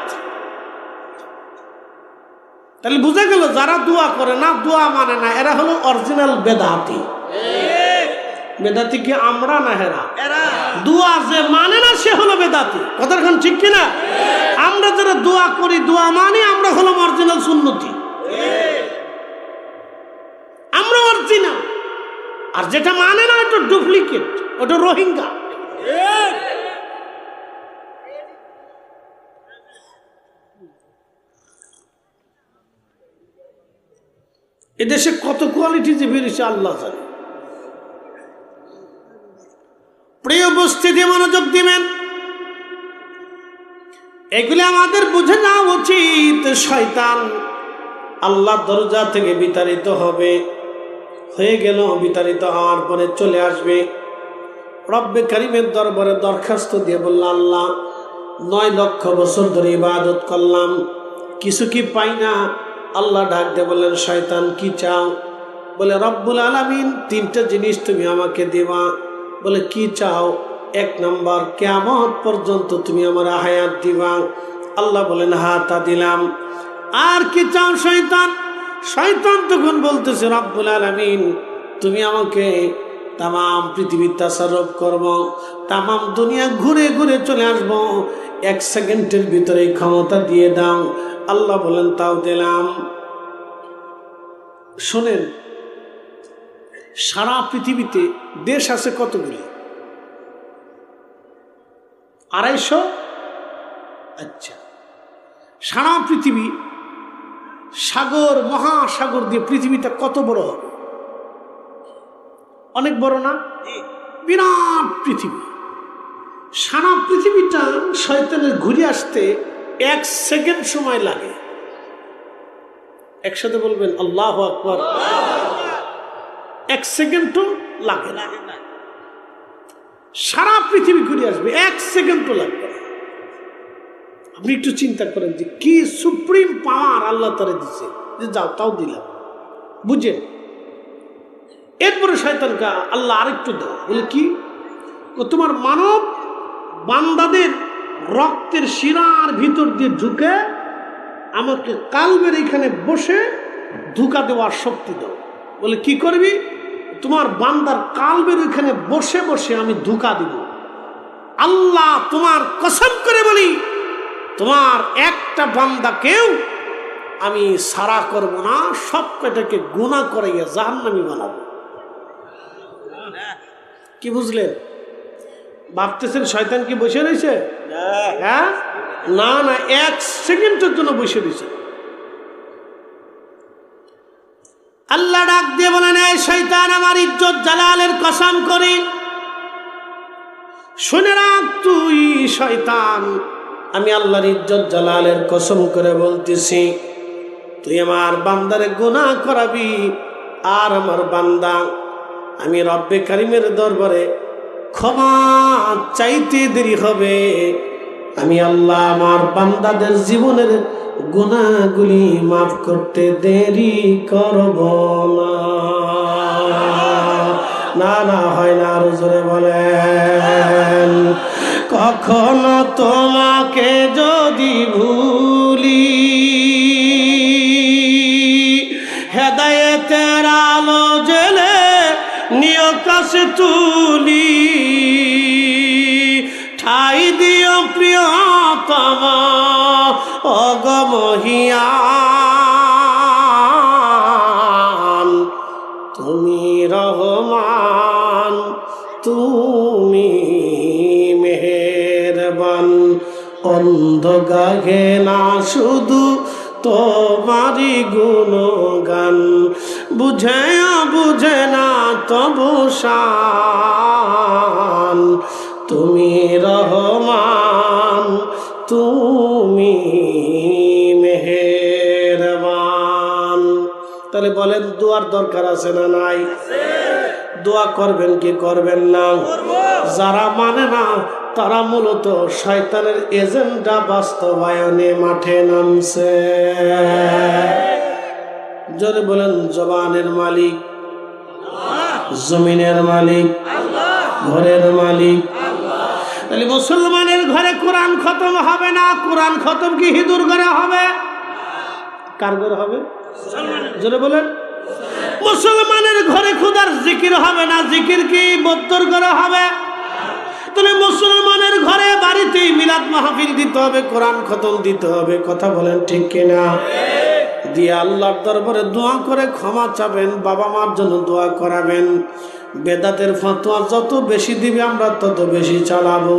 S1: তাহলে বুঝা গেল যারা দোয়া করে না, দোয়া মানে না, এরা হলো অরিজিনাল বেদাতি। বেদাতি কি আমরা না হেরা? দোয়া যে মানে না সে হলো বেদাতি। কথাটা ঠিক কিনা? আমরা যারা দোয়া করি, দোয়া মানে, আমরা হলো অরিজিনাল সুন্নতি, আমরা অরিজিনাল। আর যেটা মানে না ওটা ডুপ্লিকেট, ওটা রোহিঙ্গা। এদেশে কত কোয়ালিটি যে বেরিয়েছে আল্লাহ জানে। প্রিয় উপস্থিতি, মনোযোগ দিবেন, এগুলি আমাদের বুঝে নেওয়া উচিত। শয়তান আল্লাহর দরজা থেকে বিতাড়িত হবে, হয়ে গেল, বিতাড়িত হওয়ার পরে চলে আসবে রব্বে কারিমের দরবারে দরখাস্ত দিয়ে বলল, আল্লাহ 9 লক্ষ বছর ধরে ইবাদত করলাম, কিছু কি পাই না? আল্লাহ ডাক দিয়ে বললেন, শয়তান কি চাও? বলে, রব্বুল আলামিন 3টা জিনিস তুমি আমাকে দিবা। বলে, কি চাও? 1 নম্বর, কিয়ামত পর্যন্ত তুমি আমার হায়াত দিবা। আল্লাহ বলেন, হ্যাঁ তা দিলাম। আর কি চাও শয়তান? শয়তান তখন বলতেছে, রব্বুল আলামিন তুমি আমাকে তাম পৃথিবীর তাসাররুফ করব, তাম দুনিয়া ঘুরে ঘুরে চলে আসবো, 1 সেকেন্ডের ভিতরে ক্ষমতা দিয়ে দাও। আল্লাহ বলেন, তাও দিলাম। শোনেন, সারা পৃথিবীতে দেশ আছে কতগুলি? 250। আচ্ছা, সারা পৃথিবী সাগর মহাসাগর দিয়ে পৃথিবীটা কত বড় হবে? অনেক বড় না? বিরাট পৃথিবী। সারা পৃথিবীটা শয়তানের ঘুরে আসতে 1 সেকেন্ড সময় লাগে। একসাথে বলবেন আল্লাহু আকবার। 1 সেকেন্ডও লাগে না। সারা পৃথিবী ঘুরে আসবে, 1 সেকেন্ডও লাগবে না। আপনি একটু চিন্তা করেন যে কি সুপ্রিম পাওয়ার আল্লাহ তারে দিচ্ছে, যে যাও তাও দিলাম, বুঝেন। এরপরে শয়তানকে আল্লাহ আরেকটু দাও। বলে, কি? তোমার মানব বান্দাদের রক্তের শিরার ভিতর দিয়ে ঢুকে আমাকে কালবের এখানে বসে ধোঁকা দেওয়ার শক্তি দাও। বলে, কি করবি? তোমার বান্দার কালবের ওইখানে বসে বসে আমি ধোঁকা দিব। আল্লাহ তোমার কসম করে বলি, তোমার একটা বান্দাকেও আমি সারা করব না, সব কটাকে গুনাহ করাইয়া জাহান্নামী বানাবো। কি বুঝলেন? ভাবতেছেন শয়তান কি বসে রয়েছে? হ্যাঁ, না না, 1 সেকেন্ডের জন্য বসে রয়েছে। আল্লাহ ডাক দিয়ে বলেন, এই শয়তান, আমার ইজ্জত জালালের কসম করে শুনে রাখ, তুই শয়তান, আমি আল্লাহর ইজ্জত জালালের কসম করে বলতেছি, তুই আমার বান্দারে গুনাহ করাবি, আর আমার বান্দা আমি রব্বে কারিমের দরবারে ক্ষমা চাইতে দেরি হবে। আমি আল্লাহ আমার বান্দাদের জীবনের গুনাহগুলি মাফ করতে দেরি করব না। না না, হয় না, আরো জোরে বলেন। কখনো তোমাকে যদি ভুলি, হেদায়েতের আলো জেলে নিয় কাছে তুলি, ঠাই দিও প্রিয়তম অগমহিয়ান, তুমি রহমান, তুমি মেহেরবান, অন্ধ গাহে না শুধু তোমারি গুণগান, বুঝে বুঝে না তবু শান, তুমি রহমান, তুমি মেহেরবান। তাহলে বলেন, দোয়ার দরকার আছে না নাই? দোয়া করবেন কি করবেন না? যারা মানে না তারা মূলত শয়তানের এজেন্ডা বাস্তবায়নে মাঠে নামছে। জোরে বলেন, জবানের মালিক, জমিনের মালিক, ঘরের মালিক। তাহলে মুসলমানের ঘরে কোরআন খতম হবে না। কোরআন খতম কি হিঁদুর ঘরে হবে? কার ঘরে হবে? জোরে বলেন। মুসলমানের ঘরে খোদার জিকির হবে না। জিকির কি বৌদ্ধর ঘরে হবে? তাহলে মুসলমানের ঘরে বাড়িতেই মিলাদ মাহফিল দিতে হবে, কোরআন খতম দিতে হবে। কথা বলেন ঠিক কিনা? দিয়ে আল্লাহর দরবারে দোয়া করে ক্ষমা চাবেন, বাবা মার জন্য দোয়া করাবেন। বেদাতের ফতোয়া যত বেশি দিবে আমরা তত বেশি চালাবো।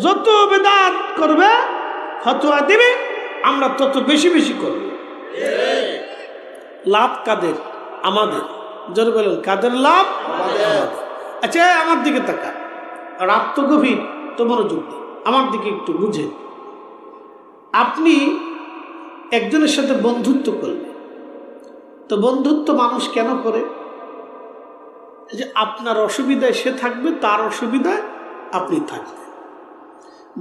S1: যত বেদাত করবে, ফতোয়া দিবে, আমরা তত বেশি বেশি করবো। লাভ কাদের? আমাদের। জোরে বলুন, কাদের লাভ? আমাদের। আচ্ছা আমার দিকে তাকা, রাত তো গভীর, তো মনোযোগ দিন, আমার দিকে একটু বুঝে। আপনি একজনের সাথে বন্ধুত্ব করলেন, তো বন্ধুত্ব মানুষ কেন করে? যে আপনার অসুবিধায় সে থাকবে, তার অসুবিধায় আপনি থাকবেন।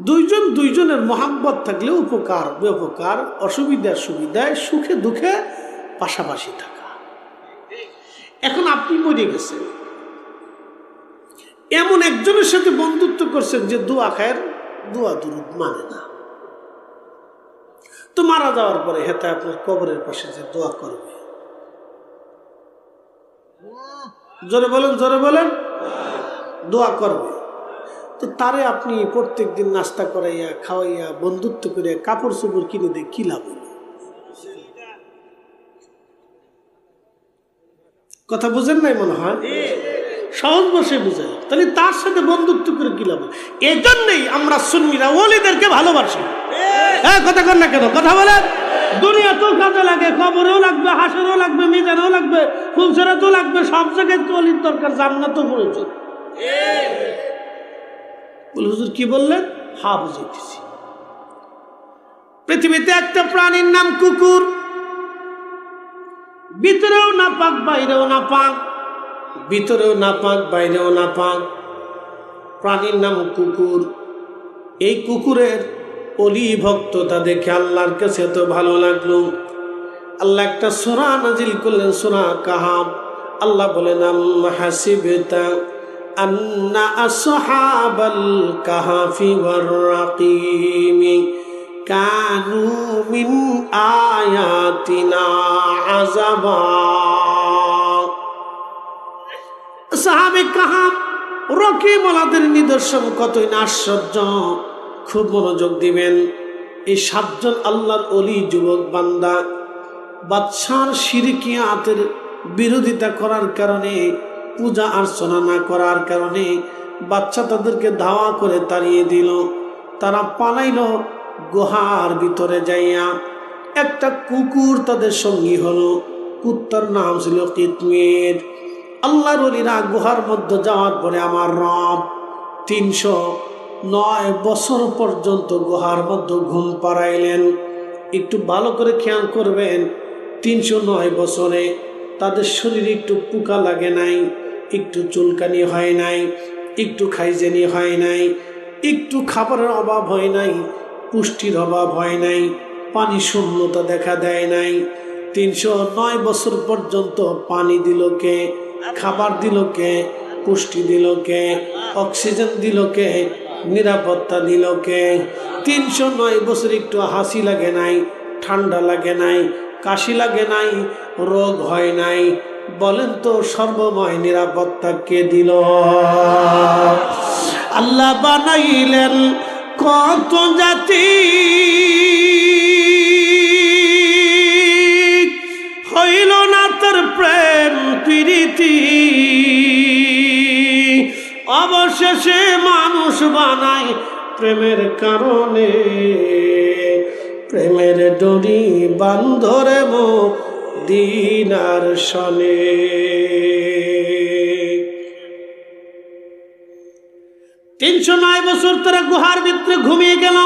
S1: দুইজন দুইজনের মহাব্বত থাকলে উপকার বেউপকার, অসুবিধার সুবিধায়, সুখে দুঃখে পাশাপাশি থাকা। এখন আপনি মরে গেছেন, এমন একজনের সাথে বন্ধুত্ব করছেন যে দোয়া খায়ের, দোয়া দুরুদ মানে না, তো মারা যাওয়ার পরে হেতা আপনার কবরের পাশে যে দোয়া করবে, জোরে বলেন, জোরে বলেন, দোয়া করবে, তো তারে আপনি প্রত্যেক দিন নাস্তা করাইয়া খাওয়াইয়া বন্ধুত্ব করে কাপড় চোপড় কিনে দিয়ে কি লাভ হলো? কথা বুঝেন নাই মনে হয়? সহজ বসে বুঝে, তাহলে তার সাথে বন্ধুত্ব করে কি লাভ? এই জন্যই আমরা সুন্নিরা ওলিদেরকে ভালোবাসি। হ্যাঁ, কথা কর না কেন? কথা বলেন। দুনিয়াতেও কাজে লাগে, কবরেও লাগবে, হাসরেও লাগবে, মিজানেও লাগবে, ফুলসরাতেও লাগবে, সব জায়গায় তো ওলির দরকার, জান্নাতও প্রয়োজন। বলে হুজুর কি বললেন? হ্যাঁ বুঝাইতেছি। পৃথিবীতে একটা প্রাণীর নাম কুকুর, ভিতরেও না পাক বাইরেও না পাক, ভিতরেও না পাক বাইরেও না পাক, প্রাণীর নাম কুকুর। এই কুকুরের অলি ভক্ততা দেখে আল্লাহর কাছে এত ভালো লাগলো, আল্লাহ একটা সূরা নাজিল করলেন, সূরা কাহাফ। আল্লাহ বলেন, আম হাসিবতা আন্না আসহাবাল কাহাফি ওয়ার রাকিমি কানু মিন আয়াতিনা আযাবা। সাহাবে কাহাফ, রকিম ওলাদের নিদর্শন কতই না আশ্চর্য। খুব মনোযোগ দিবেন। এই 7 জন আল্লাহর অলি যুবক বান্দা বাদশার শিরকিয়াতের বিরোধিতা করার কারণে, পূজা অর্চনা না করার কারণে বাচ্চা তাদেরকে ধাওয়া করে তাড়িয়ে দিল। তারা পালাইল গুহার ভিতরে যাইয়া। একটা কুকুর তাদের সঙ্গী হলো, কুত্তার নাম ছিল কিতমির। আল্লাহর ওলিরা গুহার মধ্যে যাওয়ার পরে আমার রব 309 বছর পর্যন্ত গুহার মধ্যে ঘুম পাড়াইলেন। একটু ভালো করে খেয়াল করবেন, 309 বছরে তাদের শরীরে একটু পোকা লাগে নাই, একটু চুলকানি হয় নাই, একটু খাইজেনি হয় নাই, একটু খাবারের অভাব হয় নাই, পুষ্টির অভাব হয় নাই, পানি শূন্যতা দেখা দেয় নাই। 309 বছর পর্যন্ত পানি দিল কে? খাবার দিল কে? পুষ্টি দিল কে? অক্সিজেন দিল কে? নিরাপত্তা দিল কে? 309 বছর একটু হাসি লাগে নাই, ঠান্ডা লাগে নাই, কাশি লাগে নাই, রোগ হয় নাই। বলেন তো সর্বময় নিরাপত্তা কে দিল? আল্লাহ বানাইলেন কত জাতি, হইল না তার প্রেম প্রীতি, অবশেষে মানুষ বানাই প্রেমের কারণে। প্রেমের ডরি বান্ধরে মদিনার শনে। 309 বছর তারা গুহার ভিতরে ঘুমিয়ে গেল।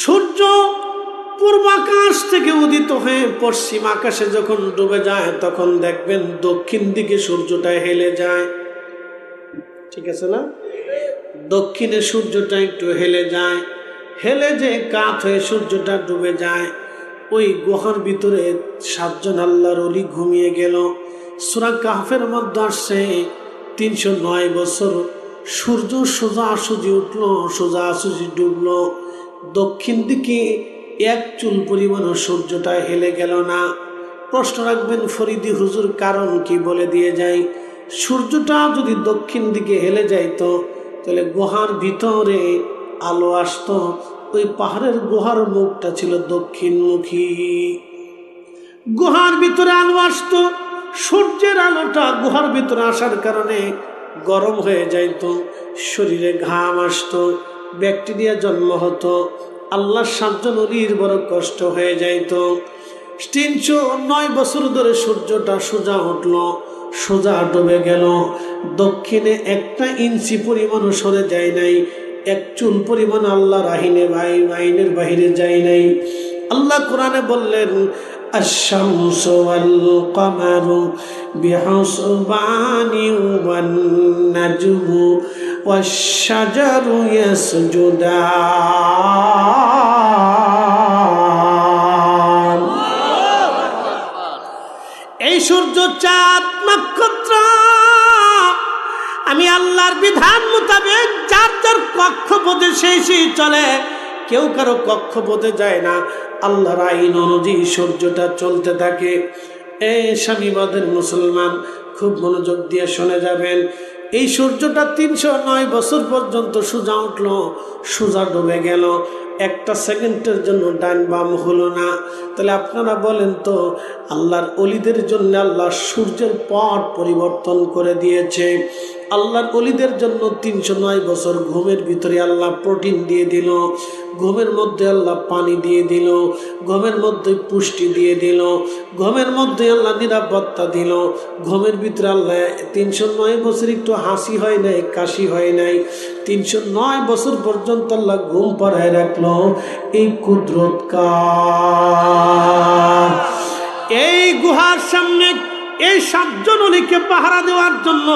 S1: সূর্য পূর্ব আকাশ থেকে উদিত হয়ে পশ্চিম আকাশে যখন ডুবে যায়, তখন দেখবেন দক্ষিণ দিকে সূর্যটা হেলে যায়। ঠিক আছে না? দক্ষিণে সূর্যটা একটু হেলে যায়, হেলে যে কাত হয়ে সূর্যটা ডুবে যায়। ওই গুহার ভিতরে 7 জন আল্লাহর ওলি ঘুমিয়ে গেল। সূরা কাহফের মধ্যে আসছে 309 বছর সূর্য সোজাসুজি উঠল, সোজাসুজি ডুবল। দক্ষিণ দিকে 1 চুল পরিমাণ সূর্যটা হেলে গেল না। প্রশ্ন রাখবেন ফরিদি হুজুর, কারণ কি? বলে দিয়ে যাই। সূর্যটা যদি দক্ষিণ দিকে হেলে যাইত, তাহলে গুহার ভিতরে আলো আসতো। ওই পাহাড়ের গুহার মুখটা ছিল দক্ষিণমুখী, গুহার ভিতরে আলো আসতো। সূর্যের আলোটা গুহার ভিতরে আসার কারণে গরম হয়ে যাইত, শরীরে ঘাম আসতো, ব্যাকটেরিয়া জন্ম হতো। আল্লাহর 7 জন ওলির বড় কষ্ট হয়ে যাইত। 309 বছর ধরে সূর্যটা সোজা উঠল, সোজা ডুবে গেল, দক্ষিণে 1 ইঞ্চি পরিমাণ সরে যায় নাই, 1 চুল পরিমাণ আল্লাহর আইনের বাহিরে যায় নাই। আল্লাহ কোরআনে বললেন আশ-শামসু ওয়াল কামারু বিহুসবানিন ওয়ান নাজমু ওয়াশ-শাজারু ইয়াসজুদান। এই সূর্য, চাঁদ, নক্ষত্র আমি আল্লাহর বিধান মোতাবেক যার যার কক্ষপথে সেই চলে, কেউ কারো কক্ষপথে যায় না। আল্লাহর আইন অনুযায়ী সূর্যটা চলতে থাকে। এই স্বামীবাদের মুসলমান খুব মনোযোগ দিয়ে শুনে যাবেন। এই সূর্যটা 309 বছর পর্যন্ত সোজা উঠল, সোজা ডুবে গেল, 1 সেকেন্ডের জন্য ডান বাম হলো না। তাহলে আপনারা বলেন তো, আল্লাহর ওলিদের জন্য আল্লাহ সূর্যের পথ পরিবর্তন করে দিয়েছে। আল্লাহর ওলিদের জন্য 309 বছর ঘুমের ভিতরে আল্লাহ প্রোটিন দিয়ে দিল, ঘুমের মধ্যে আল্লাহ পানি দিয়ে দিল, ঘুমের মধ্যে পুষ্টি দিয়ে দিল, ঘুমের মধ্যে আল্লাহ নিরাপত্তা দিল। ঘুমের ভিতরে আল্লাহ 309 বছর একটু হাসি হয় নাই, কাশি হয় নাই, 309 বছর পর্যন্ত আল্লাহ ঘুম পাড়ায় রাখলো। এই কুদরত কার? এই গুহার সামনে এই 7 জন ওলিকে পাহারা দেওয়ার জন্য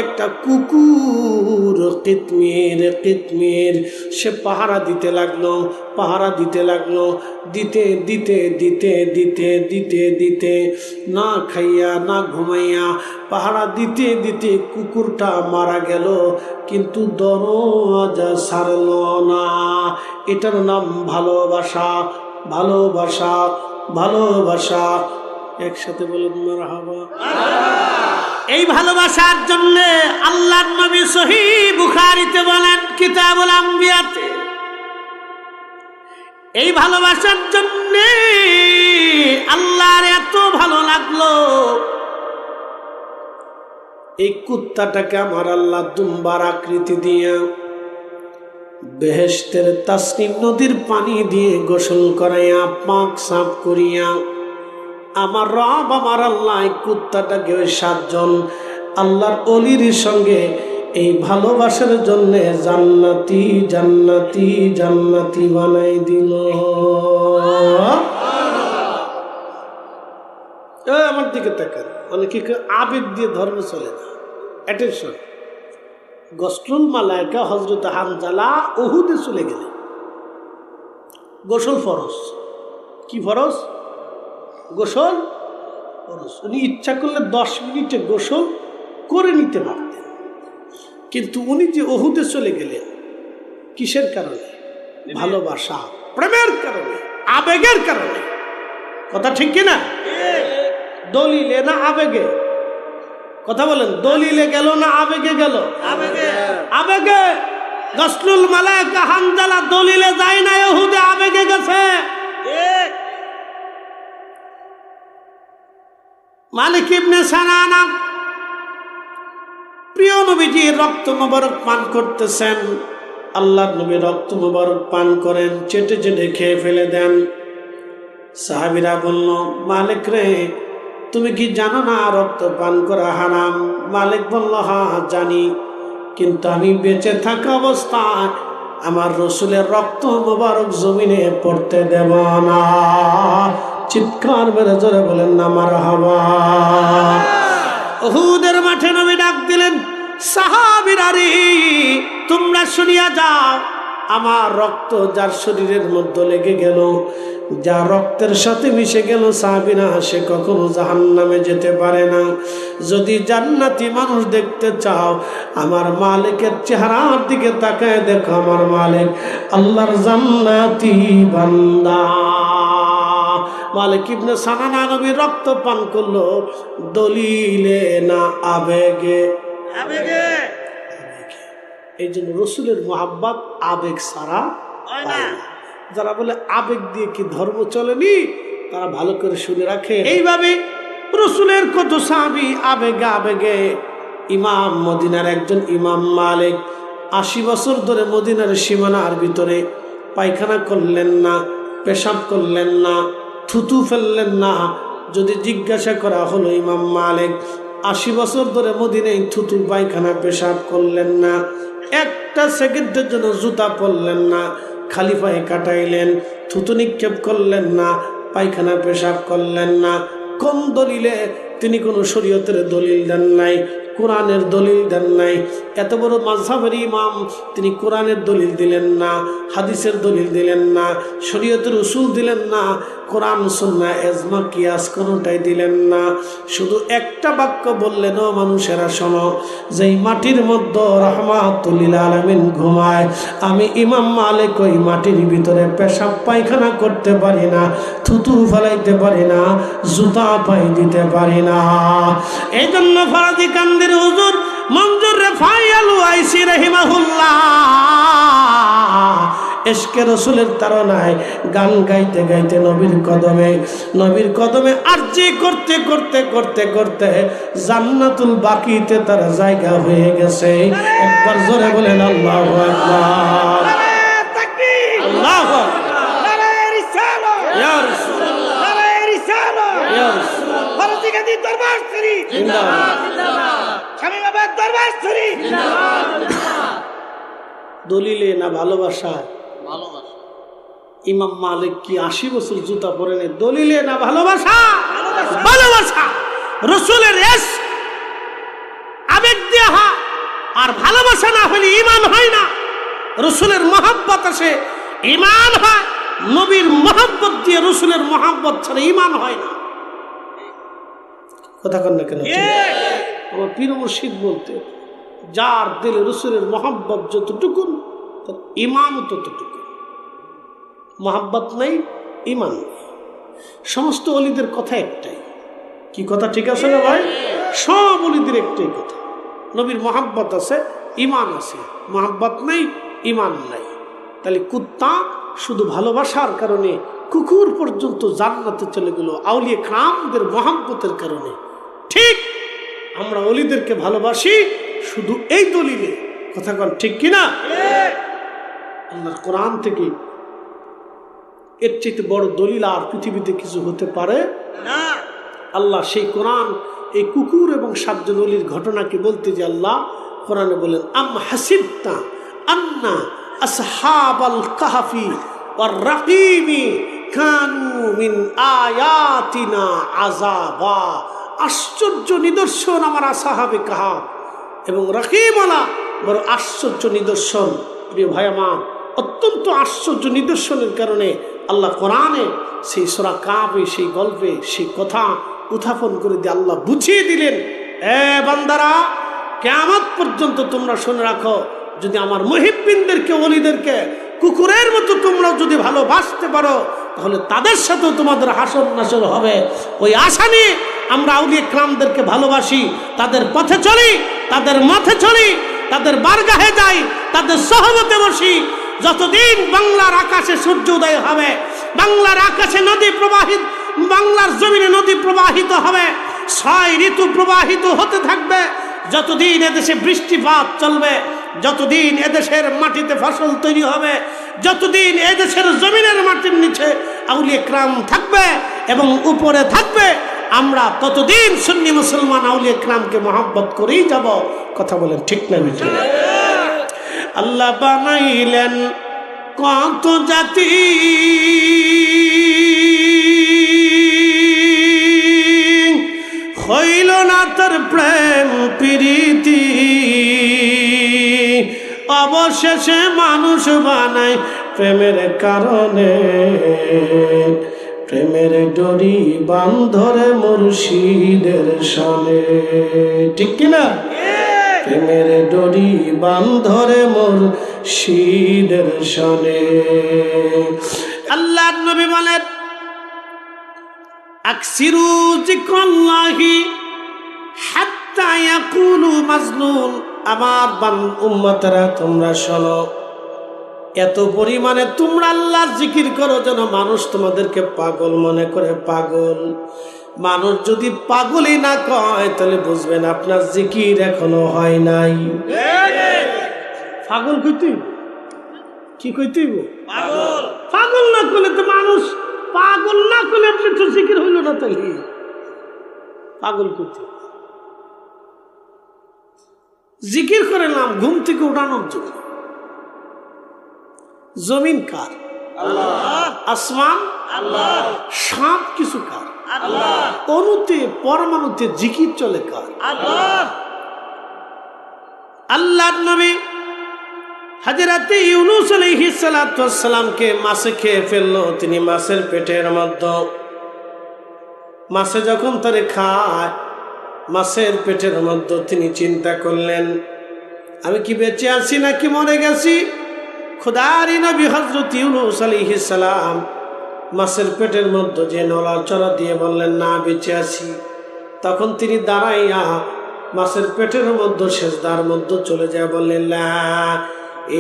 S1: একটা কুকুর কিতমির সে পাহারা দিতে লাগলো, দিতে না খাইয়া না ঘুমাইয়া পাহারা দিতে কুকুরটা মারা গেল, কিন্তু দরজা ছাড়ল না। এটার নাম ভালোবাসা। একসাথে বলুন মারহাবা। এই ভালোবাসার জন্য আল্লাহর নবী সহিহ বুখারীতে বলেন, কিতাবুল আম্বিয়াতে, এই ভালোবাসার জন্য আল্লাহর এত ভালো লাগলো, এই কুত্তাটাকে আমার আল্লাহ দুম্বার আকৃতি দিয়ে বেহেশতের তাসনিম নদীর পানি দিয়ে গোসল করাইয়া পাক সাফ করিয়া আমার রব আমার আল্লাহ এই কুত্তাটাকে ওই 7 জন আল্লাহর ওলির সঙ্গে এই ভালোবাসার জন্য জান্নাতি বানাই দিল। আমার দিকে তাকান, অনেকে আবেগ দিয়ে ধর্ম চলে না। অ্যাটেনশন, গসলুল মালায়েকা হযরত হামজালা উহুদে চলে গেলেন। গোসল ফরজ। কি ফরজ? গোসল ফরজ। উনি ইচ্ছা করলে 10 মিনিটে গোসল করে নিতে পারতেন, কিন্তু উনি যে উহুদে চলে গেলেন কিসের কারণে? ভালোবাসা, প্রেমের কারণে, আবেগের কারণে। কথা ঠিক কিনা? দলিলে না আবেগে? কথা বলেন, দলিলে গেল না আবেগে গেল? আবেগে। গসলুল মালায়েকা হামজালা দলিলে যায় না, উহুদে আবেগে গেছে। মালিক ইবনে সানানা প্রিয় নবীজির রক্ত মোবারক পান করতেছেন। আল্লাহর নবী রক্ত মোবারক পান করেন, চেটে খেয়ে ফেলে দেন। সাহাবীরা বলল, মালিক রে, তুমি কি জানো না রক্ত পান করা হারাম? মালিক বলল, হ্যাঁ জানি, কিন্তু আমি বেঁচে থাকা অবস্থায় আমার রসুলের রক্ত মোবারক জমিনে পড়তে দেব না। চিৎকার মেরে জোরে বলেন না মারহাবা। উহুদের মাঠে নবী ডাক দিলেন, সাহাবীরা রে, তোমরা শুনিয়া যাও, আমার রক্ত যার শরীরের মধ্যে লেগে গেল, যা রক্তের সাথে মিশে গেল, সাহাবীরা সে কখনো জাহান্নামে যেতে পারে না। যদি জান্নাতি মানুষ দেখতে চাও, আমার মালিকের চেহারার দিকে তাকায় দেখো, আমার মালিক আল্লাহর জান্নাতি বান্দা। মালিক ইবনে সানানা নবী রক্ত পান করলো দলিলে না আবেগে? এই জন্য রসুলের মোহাব্বত আবেগ ছাড়া হয় না। যারা বলে আবেগ দিয়ে কি ধর্ম চলেনি, তারা ভালো করে শুনে রাখে। এইভাবে রসুলের কত সাহাবী আবেগে। ইমাম মদিনার একজন ইমাম মালিক 80 বছর ধরে মদিনার সীমানার ভিতরে পায়খানা করলেন না, পেশাব করলেন না, থুতু ফেললেন না। যদি জিজ্ঞাসা করা হলো ইমাম মালিক 80 বছর ধরে মদিনায় থুতু পায়খানা পেশাব করলেন না, একটা সেকেন্ডের জন্য জুতা পরলেন না, খালি পায়ে কাটাইলেন, থুতু নিক্ষেপ করলেন না, পায়খানা পেশাব করলেন না, কোন দলিলে? তিনি কোনো শরীয়তের দলিল দেন নাই, কোরআনের দলিল দেন নাই। এত বড় মাযহাবের ইমাম, তিনি কোরআনের দলিল দিলেন না, হাদিসের দলিল দিলেন না, শরীয়তের উসুল দিলেন না, কোরআন সুন্নাহ ইজমা কিয়াস কোনোটাই দিলেন না। শুধু একটা বাক্য বললেন, ও মানুষেরা শোনো, যেই মাটির মধ্যে রাহমাতুল লিল আলামিন ঘুমায়, আমি ইমাম মালিক ওই মাটির ভিতরে পেশাব পায়খানা করতে পারি না, থুতু ফেলাইতে পারি না, জুতা পাই দিতে পারি না। এই জন্য ফরাজি কান্দির হুজুর মঞ্জুর রেফাই আল ওয়াইসি রাহিমাহুল্লাহ ইশকে রাসূলের তাড়নায় গান গাইতে গাইতে নবীর কদমে আরজি করতে করতে করতে করতে জান্নাতুল বাকিতে তার জায়গা হয়ে গেছে। একবার জোরে বলেন আল্লাহু আকবার। আল্লাহু আকবার। নারে রিসালাত, ইয়া রাসূলুল্লাহ, নারে রিসালাত, ইয়া রাসূলুল্লাহ। ফরাজি কান্দি দরবার শরীফ জিন্দাবাদ, জিন্দাবাদ। শামীমাবাদ দরবার শরীফ জিন্দাবাদ, জিন্দাবাদ। দলিলে না ভালোবাসা? ভালোবাসা। ইমাম মালিক কি 80 বছর জুতা পরেন? দলিলে না ভালোবাসা? ভালোবাসা। রাসূলের ইশক আবেগ দিয়ে হয়, আর ভালোবাসা না হলে ঈমান হয় না। রাসূলের মহব্বত আসে, ঈমান হয়। নবীর মহব্বত দিয়ে রাসূলের মহব্বত ছাড়া ঈমান হয় না। কথা কন না কেন? আমার পীর মুর্শিদ বলতে, যার দিলে রাসূলের মহব্বত যতটুকু, তার ঈমান ততটুকু। মহব্বত নাই, ঈমান নেই। সমস্ত ওলিদের কথা একটাই। কি কথা ঠিক আছে না ভাই? সব ওলিদের একটাই কথা, নবীর মহব্বত আছে, ঈমান আছে। মহব্বত নাই, ঈমান নাই। তাহলে কুত্তা শুধু ভালোবাসার কারণে কুকুর পর্যন্ত জান্নাতে চলে গেল আউলিয়া কিরামদের মহব্বতের কারণে। ঠিক আমরা ওলিদেরকে ভালোবাসি শুধু এই দলিলে। কথা কন ঠিক কিনা? আল্লাহর কোরআন থেকে এর চাইতে বড় দলিল আর পৃথিবীতে কিছু হতে পারে না। আল্লাহ সেই কোরআন এই কুকুর এবং 7 জন ওলির ঘটনাকে বলতে যে আল্লাহ কোরআনে বলেন, আম হাসিবতা আন্না আসহাবাল কাহফি ওয়ার রাকিমি কানু মিন আয়াতিনা আযাবা। আশ্চর্য নিদর্শন আমার আসহাবে কাহফ এবং রাকিমওয়ালা বড় আশ্চর্য নিদর্শন। প্রিয় ভাই আমার, অত্যন্ত আশ্চর্য নিদর্শনের কারণে আল্লাহ কোরআনে সেই সূরা কাহফে সেই গল্পে সেই কথা উত্থাপন করে দিয়ে আল্লাহ বুঝিয়ে দিলেন, এ বান্দারা, কিয়ামত পর্যন্ত তোমরা শুনে রাখো, যদি আমার মুহিব্বিনদেরকে ওলিদেরকে কুকুরের মতো তোমরা যদি ভালোবাসতে পারো, তাহলে তাদের সাথেও তোমাদের হাসর নাসর হবে। ওই আশা নিয়ে আমরা আউলিয়া কিরামদেরকে ভালোবাসি, তাদের পথে চলি, তাদের মাঠে চলি, তাদের বারগাহে যাই, তাদের সহবতে বসি। যতদিন বাংলার আকাশে সূর্য উদয় হবে, বাংলার আকাশে নদী প্রবাহিত, বাংলার জমিনে নদী প্রবাহিত হবে, 6 ঋতু প্রবাহিত হতে থাকবে, যতদিন এদেশে বৃষ্টিপাত চলবে, যতদিন এদেশের মাটিতে ফসল তৈরি হবে, যতদিন এদেশের জমিনের মাটির নিচে আউলিয়া কিরাম থাকবে এবং উপরে থাকবে, আমরা ততদিন সুন্নি মুসলমান আউলিয়া কিরামকে মহব্বত করেই যাব। কথা বলেন ঠিক না মিথ্যা? আল্লাহ বানাইলেন কত জাতি, হইল না তার প্রেম প্রীতি, অবশেষে মানুষ বানায় প্রেমের কারণে, প্রেমের ডরি বান্ধরে মুর্শিদের সনে। ঠিক কিনা? প্রেমের ডরি বান্ধরে মুর্শিদের সনে। আল্লাহর নবী বলেন, আকসিরু যিকরাল্লাহি হাত্তা ইয়াকুলু মাজনুন। আমার উম্মতেরা তোমরা শোনো, এত পরিমাণে তোমরা আল্লাহর জিকির করো যেন মানুষ তোমাদেরকে পাগল মনে করে। পাগল মানুষ যদি পাগলই না কয়, তাহলে বুঝবেন আপনার জিকির এখনো হয় নাই। পাগল কইতে কি কইতে? পাগল। পাগল না করলে তো মানুষ পাগল না করলে আপনি তো জিকির হইল না, তাহলে পাগল করতে জিকির করে নাম ঘুম থেকে উঠানোর জন্য। জমিন কার? আল্লাহ। আসমান আল্লাহ। সব কিছু কার? আল্লাহ। অণুতে পরমাণুতে জিকির চলে কার? আল্লাহ। আল্লাহর নবী হযরত ইউনূস আলাইহিস সালাতু ওয়াস সালামকে মাছে খেয়ে ফেললো। তিনি মাছের পেটের মধ্যে, মাছে যখন তারে খায়, মাছের পেটের মধ্যে তিনি চিন্তা করলেন, আমি কি বেঁচে আছি নাকি মরে গেছি? খোদারই নবী হযরত ইউনূস আলাইহিস সালাম মাছের পেটের মধ্যে যে নড়াচড়া দিয়ে বললেন, না বেঁচে আছি। তখন তিনি দাঁড়াইয়া মাছের পেটের মধ্যে সেজদার মধ্যে চলে যায়, বললেন, লা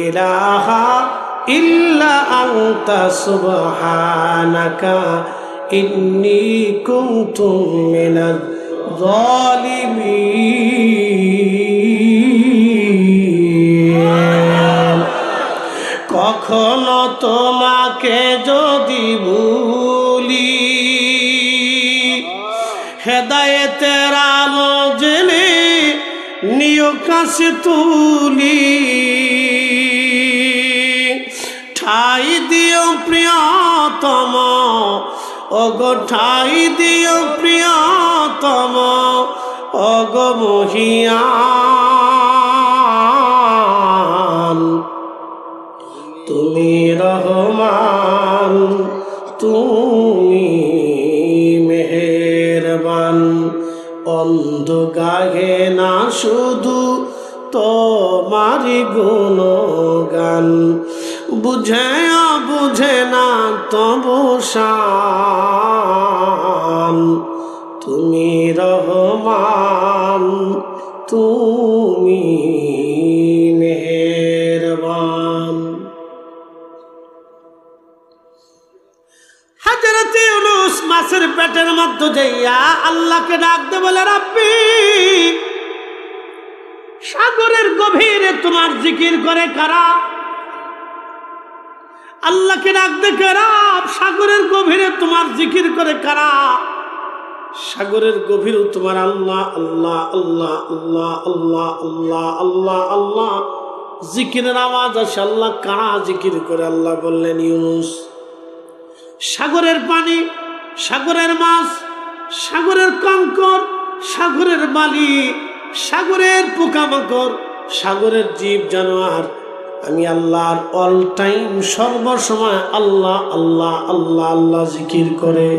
S1: ইলাহা ইল্লা আনতা সুবহানাকা ইন্নী কুনতু মিনাজ জালিমিন। কখনো তোমাকে যদি ভুলি, হেদায়েতের আলো জেনে নিয় কাছে তুলি, ঠাই দিও প্রিয়তম, ওগো ঠাই দিও প্রিয়তম, ওগো মহিয়ান। তুমি রহমান, তুমি মেহেরবান। অন্ধ গাহে না শুধু তোমারি গুণগান, বুঝে বুঝে না তবু শান। তুমি রহমান, তুমি মেহেরবান। হযরত ইউনূস মাছের পেটের মধ্যে যাইয়া আল্লাহকে ডাক দে, বলে, রাব্বি, সাগরের গভীরে তোমার জিকির করে কারা? আল্লাহকে ডাক দে, রব, সাগরের গভীরে তোমার জিকির করে কারা? সাগরের গভীরেও তোমার আল্লাহ আল্লাহ আল্লাহ আল্লাহ আল্লাহ আল্লাহ আল্লাহ আল্লাহ জিকিরের আওয়াজ আসে। আল্লাহ কারা জিকির করে? আল্লাহ বললেন, ইউনূস। সাগরের পানি, সাগরের মাছ, সাগরের কঙ্কর, সাগরের বালি, সাগরের পোকামাকড়, সাগরের জীব জানোয়ার, আমি আল্লাহর অল টাইম সর্বসময় আল্লাহ আল্লাহ আল্লাহ আল্লাহ জিকির করে।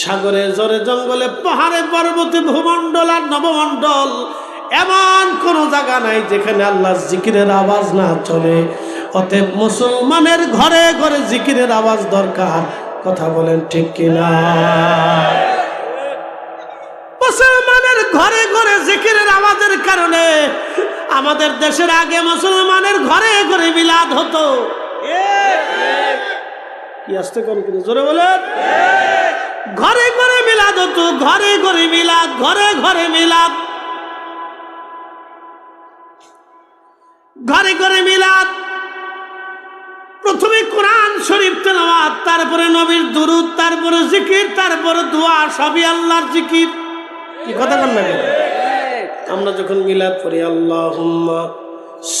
S1: সাগরে জরে জঙ্গলে পাহাড়ে পর্বতে ভূমণ্ডল আর নবমণ্ডল এমন কোন জায়গা নাই যেখানে আল্লাহ জিকিরের আওয়াজ না চলে। অতএব মুসলমানের ঘরে ঘরে জিকিরের আওয়াজ দরকার। কথা বলেন ঠিক কিনা? মুসলমানের ঘরে ঘরে জিকিরের আওয়াজের কারণে আমাদের দেশের আগে মুসলমানের ঘরে ঘরে মিলাদ হতো। কি আসতে কোন কিনা জোরে বলেন? ঘরে ঘরে মিলাদ হতো, ঘরে ঘরে মিলাদ, ঘরে ঘরে মিলাদ, ঘরে ঘরে মিলাদ। প্রথমে কোরআন শরীফ তেলাওয়াত, তারপরে নবীর দুরূদ, তারপরে জিকির, তারপরে দোয়া, সবই আল্লাহর জিকির। কি কথা বল না? আমরা যখন মিলাদ পড়ি, আল্লাহুম্মা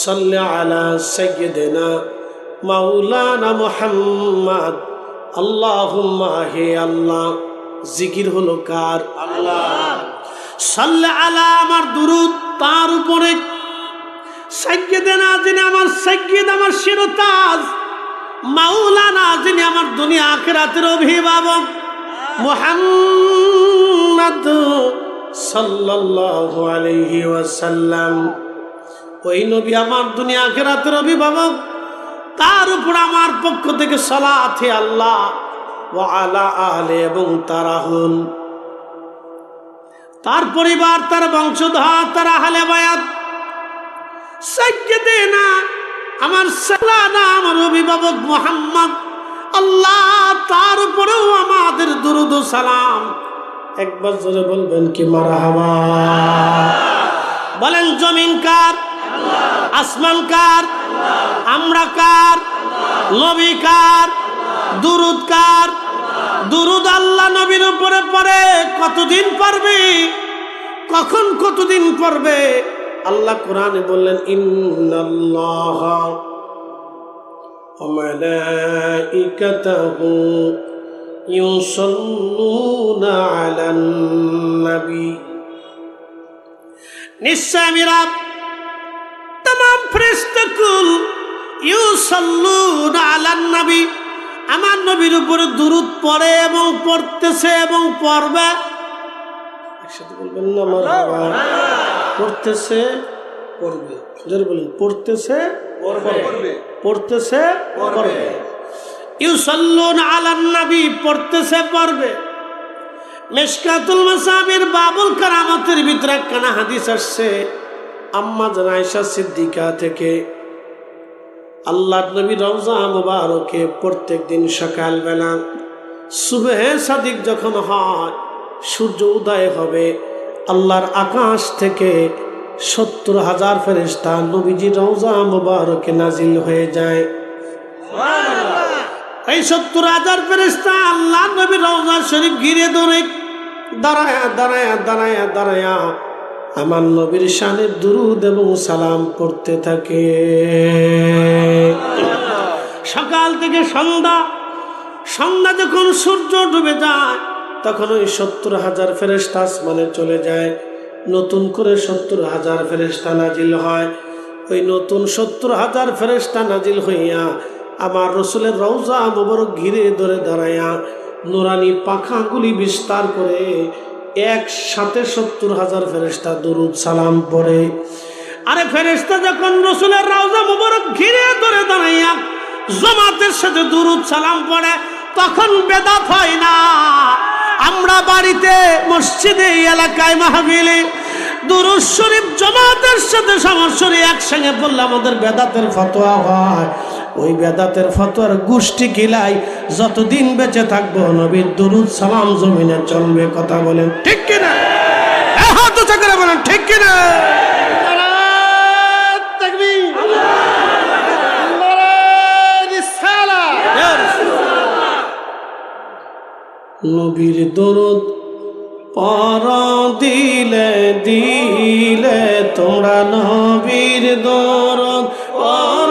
S1: সাল্লি আলা সাইয়্যিদিনা মাওলানা মুহাম্মদ, আল্লাহুম্মা, হে আল্লাহ, জিকির হলো কার? আল্লাহ। সাল্লি আলা, আমার দুরূদ তার উপরে, সাইয়্যিদিনা, যিনি আমার সাইয়্যিদ, আমার শিরতাজ, মাওলানা, যিনি আমার দুনিয়া আখিরাতের অভিভাবক, মুহাম্মদ সাল্লাল্লাহু আলাইহি ওয়াসাল্লাম, ওই নবী আমার দুনিয়া আখিরাতের অভিভাবক, তার উপর আমার পক্ষ থেকে সালাত হে আল্লাহ, ওয়া আলা আহলি, এবং তার আহল, তার পরিবার, তার বংশধর, তার আহলে বায়াত, সাইয়্যিদিনা, আমার সালানা, আমার অভিভাবক মুহাম্মদ, আল্লাহ তার উপরেও আমাদের দুরূদ ও সালাম। একবার জোরে বলবেন কি মারহাবা? বলেন, জমিন কার? আল্লাহ। আসমান কার? আল্লাহ। আমরা কার? আল্লাহ। নবী কার? দুরূদ কার? আল্লাহ। দুরূদ আল্লাহ নবীর উপরে পড়ে কতদিন পড়বে, কখন কতদিন পড়বে? আল্লাহ কোরআনে বললেন ইন্নাল্লাহা ওয়া মালাইকাতাহু ইউসাল্লুনা আলান নবী। নিশ্চয় আমি রব तमाम ফেরেশতাকুল ইউসাল্লুনা আলান নবী, আমার নবীর উপরে দুরূদ পড়ে এবং পড়তেছে এবং পড়বে। একসাথে বলবেন না মারহাবা। পড়তেছে পড়বে, জোরে বলেন পড়তেছে পড়বে, পড়তেছে পড়বে। ইউসাল্লুনা আলান নবী পড়তেছে পড়বে। মিশকাতুল মাসাবির বাবুল কারামাতের ভিতরে একখানা হাদিস আসছে আম্মা জান আয়েশা সিদ্দিকা থেকে। আল্লাহর নবী রওজা মুবারকে প্রত্যেকদিন সকালবেলা সুবহে সাদিক যখন হয়, সূর্য উদয় হবে, আল্লাহর আকাশ থেকে ৭০,০০০ ফেরেশতা নবীজি রওজা মুবারকে নাজিল হয়ে যায়। এই ৭০,০০০ ফেরেশতা আল্লাহ নবী রওজা শরীফ ঘিরে ধরে দাঁড়ায়া দাঁড়ায়া দাঁড়ায়া দাঁড়ায়া আমার নবীর শানে দুরূদ এবং সালাম পড়তে থাকে। সকাল থেকে সন্ধ্যা, সন্ধ্যা যখন সূর্য ডুবে যায় তখন ওই ৭০,০০০ ফেরেশতা আসমানে চলে যায়, নতুন করে ৭০,০০০ ফেরেশতা নাজিল হয়। ওই নতুন ৭০,০০০ ফেরেশতা নাজিল হইয়া আমার রসুলের রওজা মুবারক ঘিরে ধরে দাঁড়ায়া নুরানি পাখাগুলি বিস্তার করে একসাথে ৭০,০০০ ফেরেশতা দুরূদ সালাম পড়ে। আরে ফেরেশতা যখন রসুলের রওজা মুবারক ঘিরে ধরে দাঁড়াইয়া জামাতের সাথে দুরূদ সালাম পড়ে তখন বেদাত হয় না। আমরা বাড়িতে, মসজিদে, এলাকায়, মাহফিলে দুরূদ শরীফ জামাতের সাথে সরাসরি একসঙ্গে পড়লে আমাদের বেদাতের ফতোয়া হয়। ওই বেদাতের ফতোয়ার গোষ্ঠী গিলাই যতদিন বেঁচে থাকবো নবীর দুরূদ সালাম জমিনে চলবে। কথা বলেন ঠিক কিনা? হাত উঁচা করে বলেন ঠিক কিনা? নবীর দরুদ পর দিলে দিলে তোমরা, নবীর দরুদ পর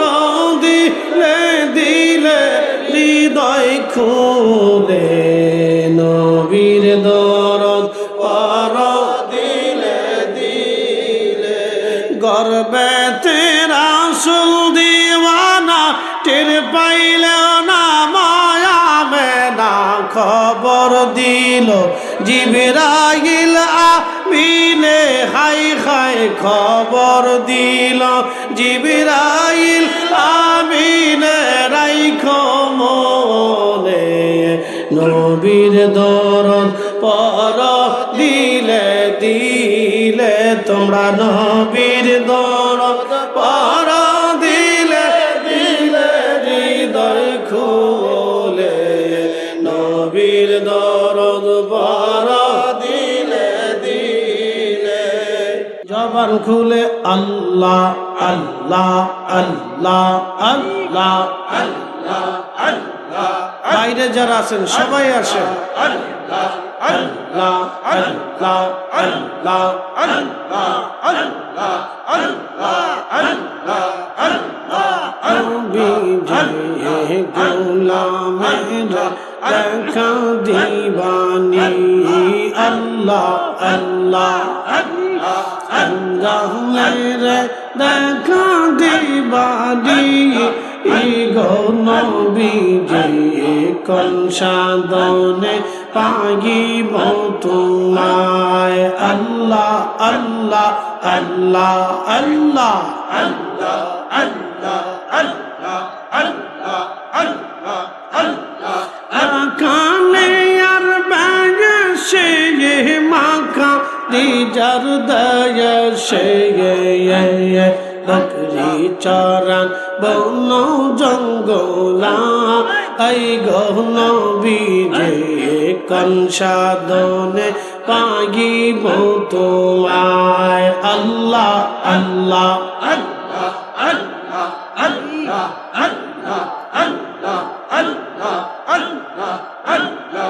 S1: দিলে দিলে হৃদয় খুলে, নবীর দরুদ পর দিলে দিলে গর্বেতে রাসূল দিওয়ানা টের পাইলেও না মায়া মেনা খবর দিল জিবরাইল আমিনে হাই হাই খবর দিল জিবরাইল আমিনে রাইখো মনে, নবীর দরুদ পর দিলে দিলে তোমরা, নবীর দরুদ পর দিলে দিলে হৃদয় খুলে, নবীর দরুদ পর দিলে দিলে জবান খুলে আল্লাহ আল্লাহ আল্লাহ আল্লাহ আল্লাহ আল্লাহ। বাইরে যারা আছেন সবাই আসেন। আল্লাহ আল্লাহ আল্লাহ আল্লাহ আল্লাহ আল্লাহ আল্লাহ আল্লাহ আল্লাহ আল্লাহ গোলামেরা দেখা দিবানি আল্লাহ আল্লাহ আল্লাহ আল্লাহ দেখা দিবানি গো নবীজি কোন সাধনে পাইব তোমায় আল্লাহ আল্লাহ আল্লাহ আল্লাহ আল্লাহ আল্লাহ আল্লাহ আল্লাহ আল্লাহ আল্লাহ আকানে আর বায়সে মাখা দিজার দয়সে বকরি চরান বন জঙ্গলা এই গহন বিজে কোন সাধনে পাইব তোমায় আল্লাহ আল্লাহ আল্লাহ আল্লাহ আল্লাহ আল্লাহ আল্লাহ আল্লাহ আল্লাহ আল্লাহ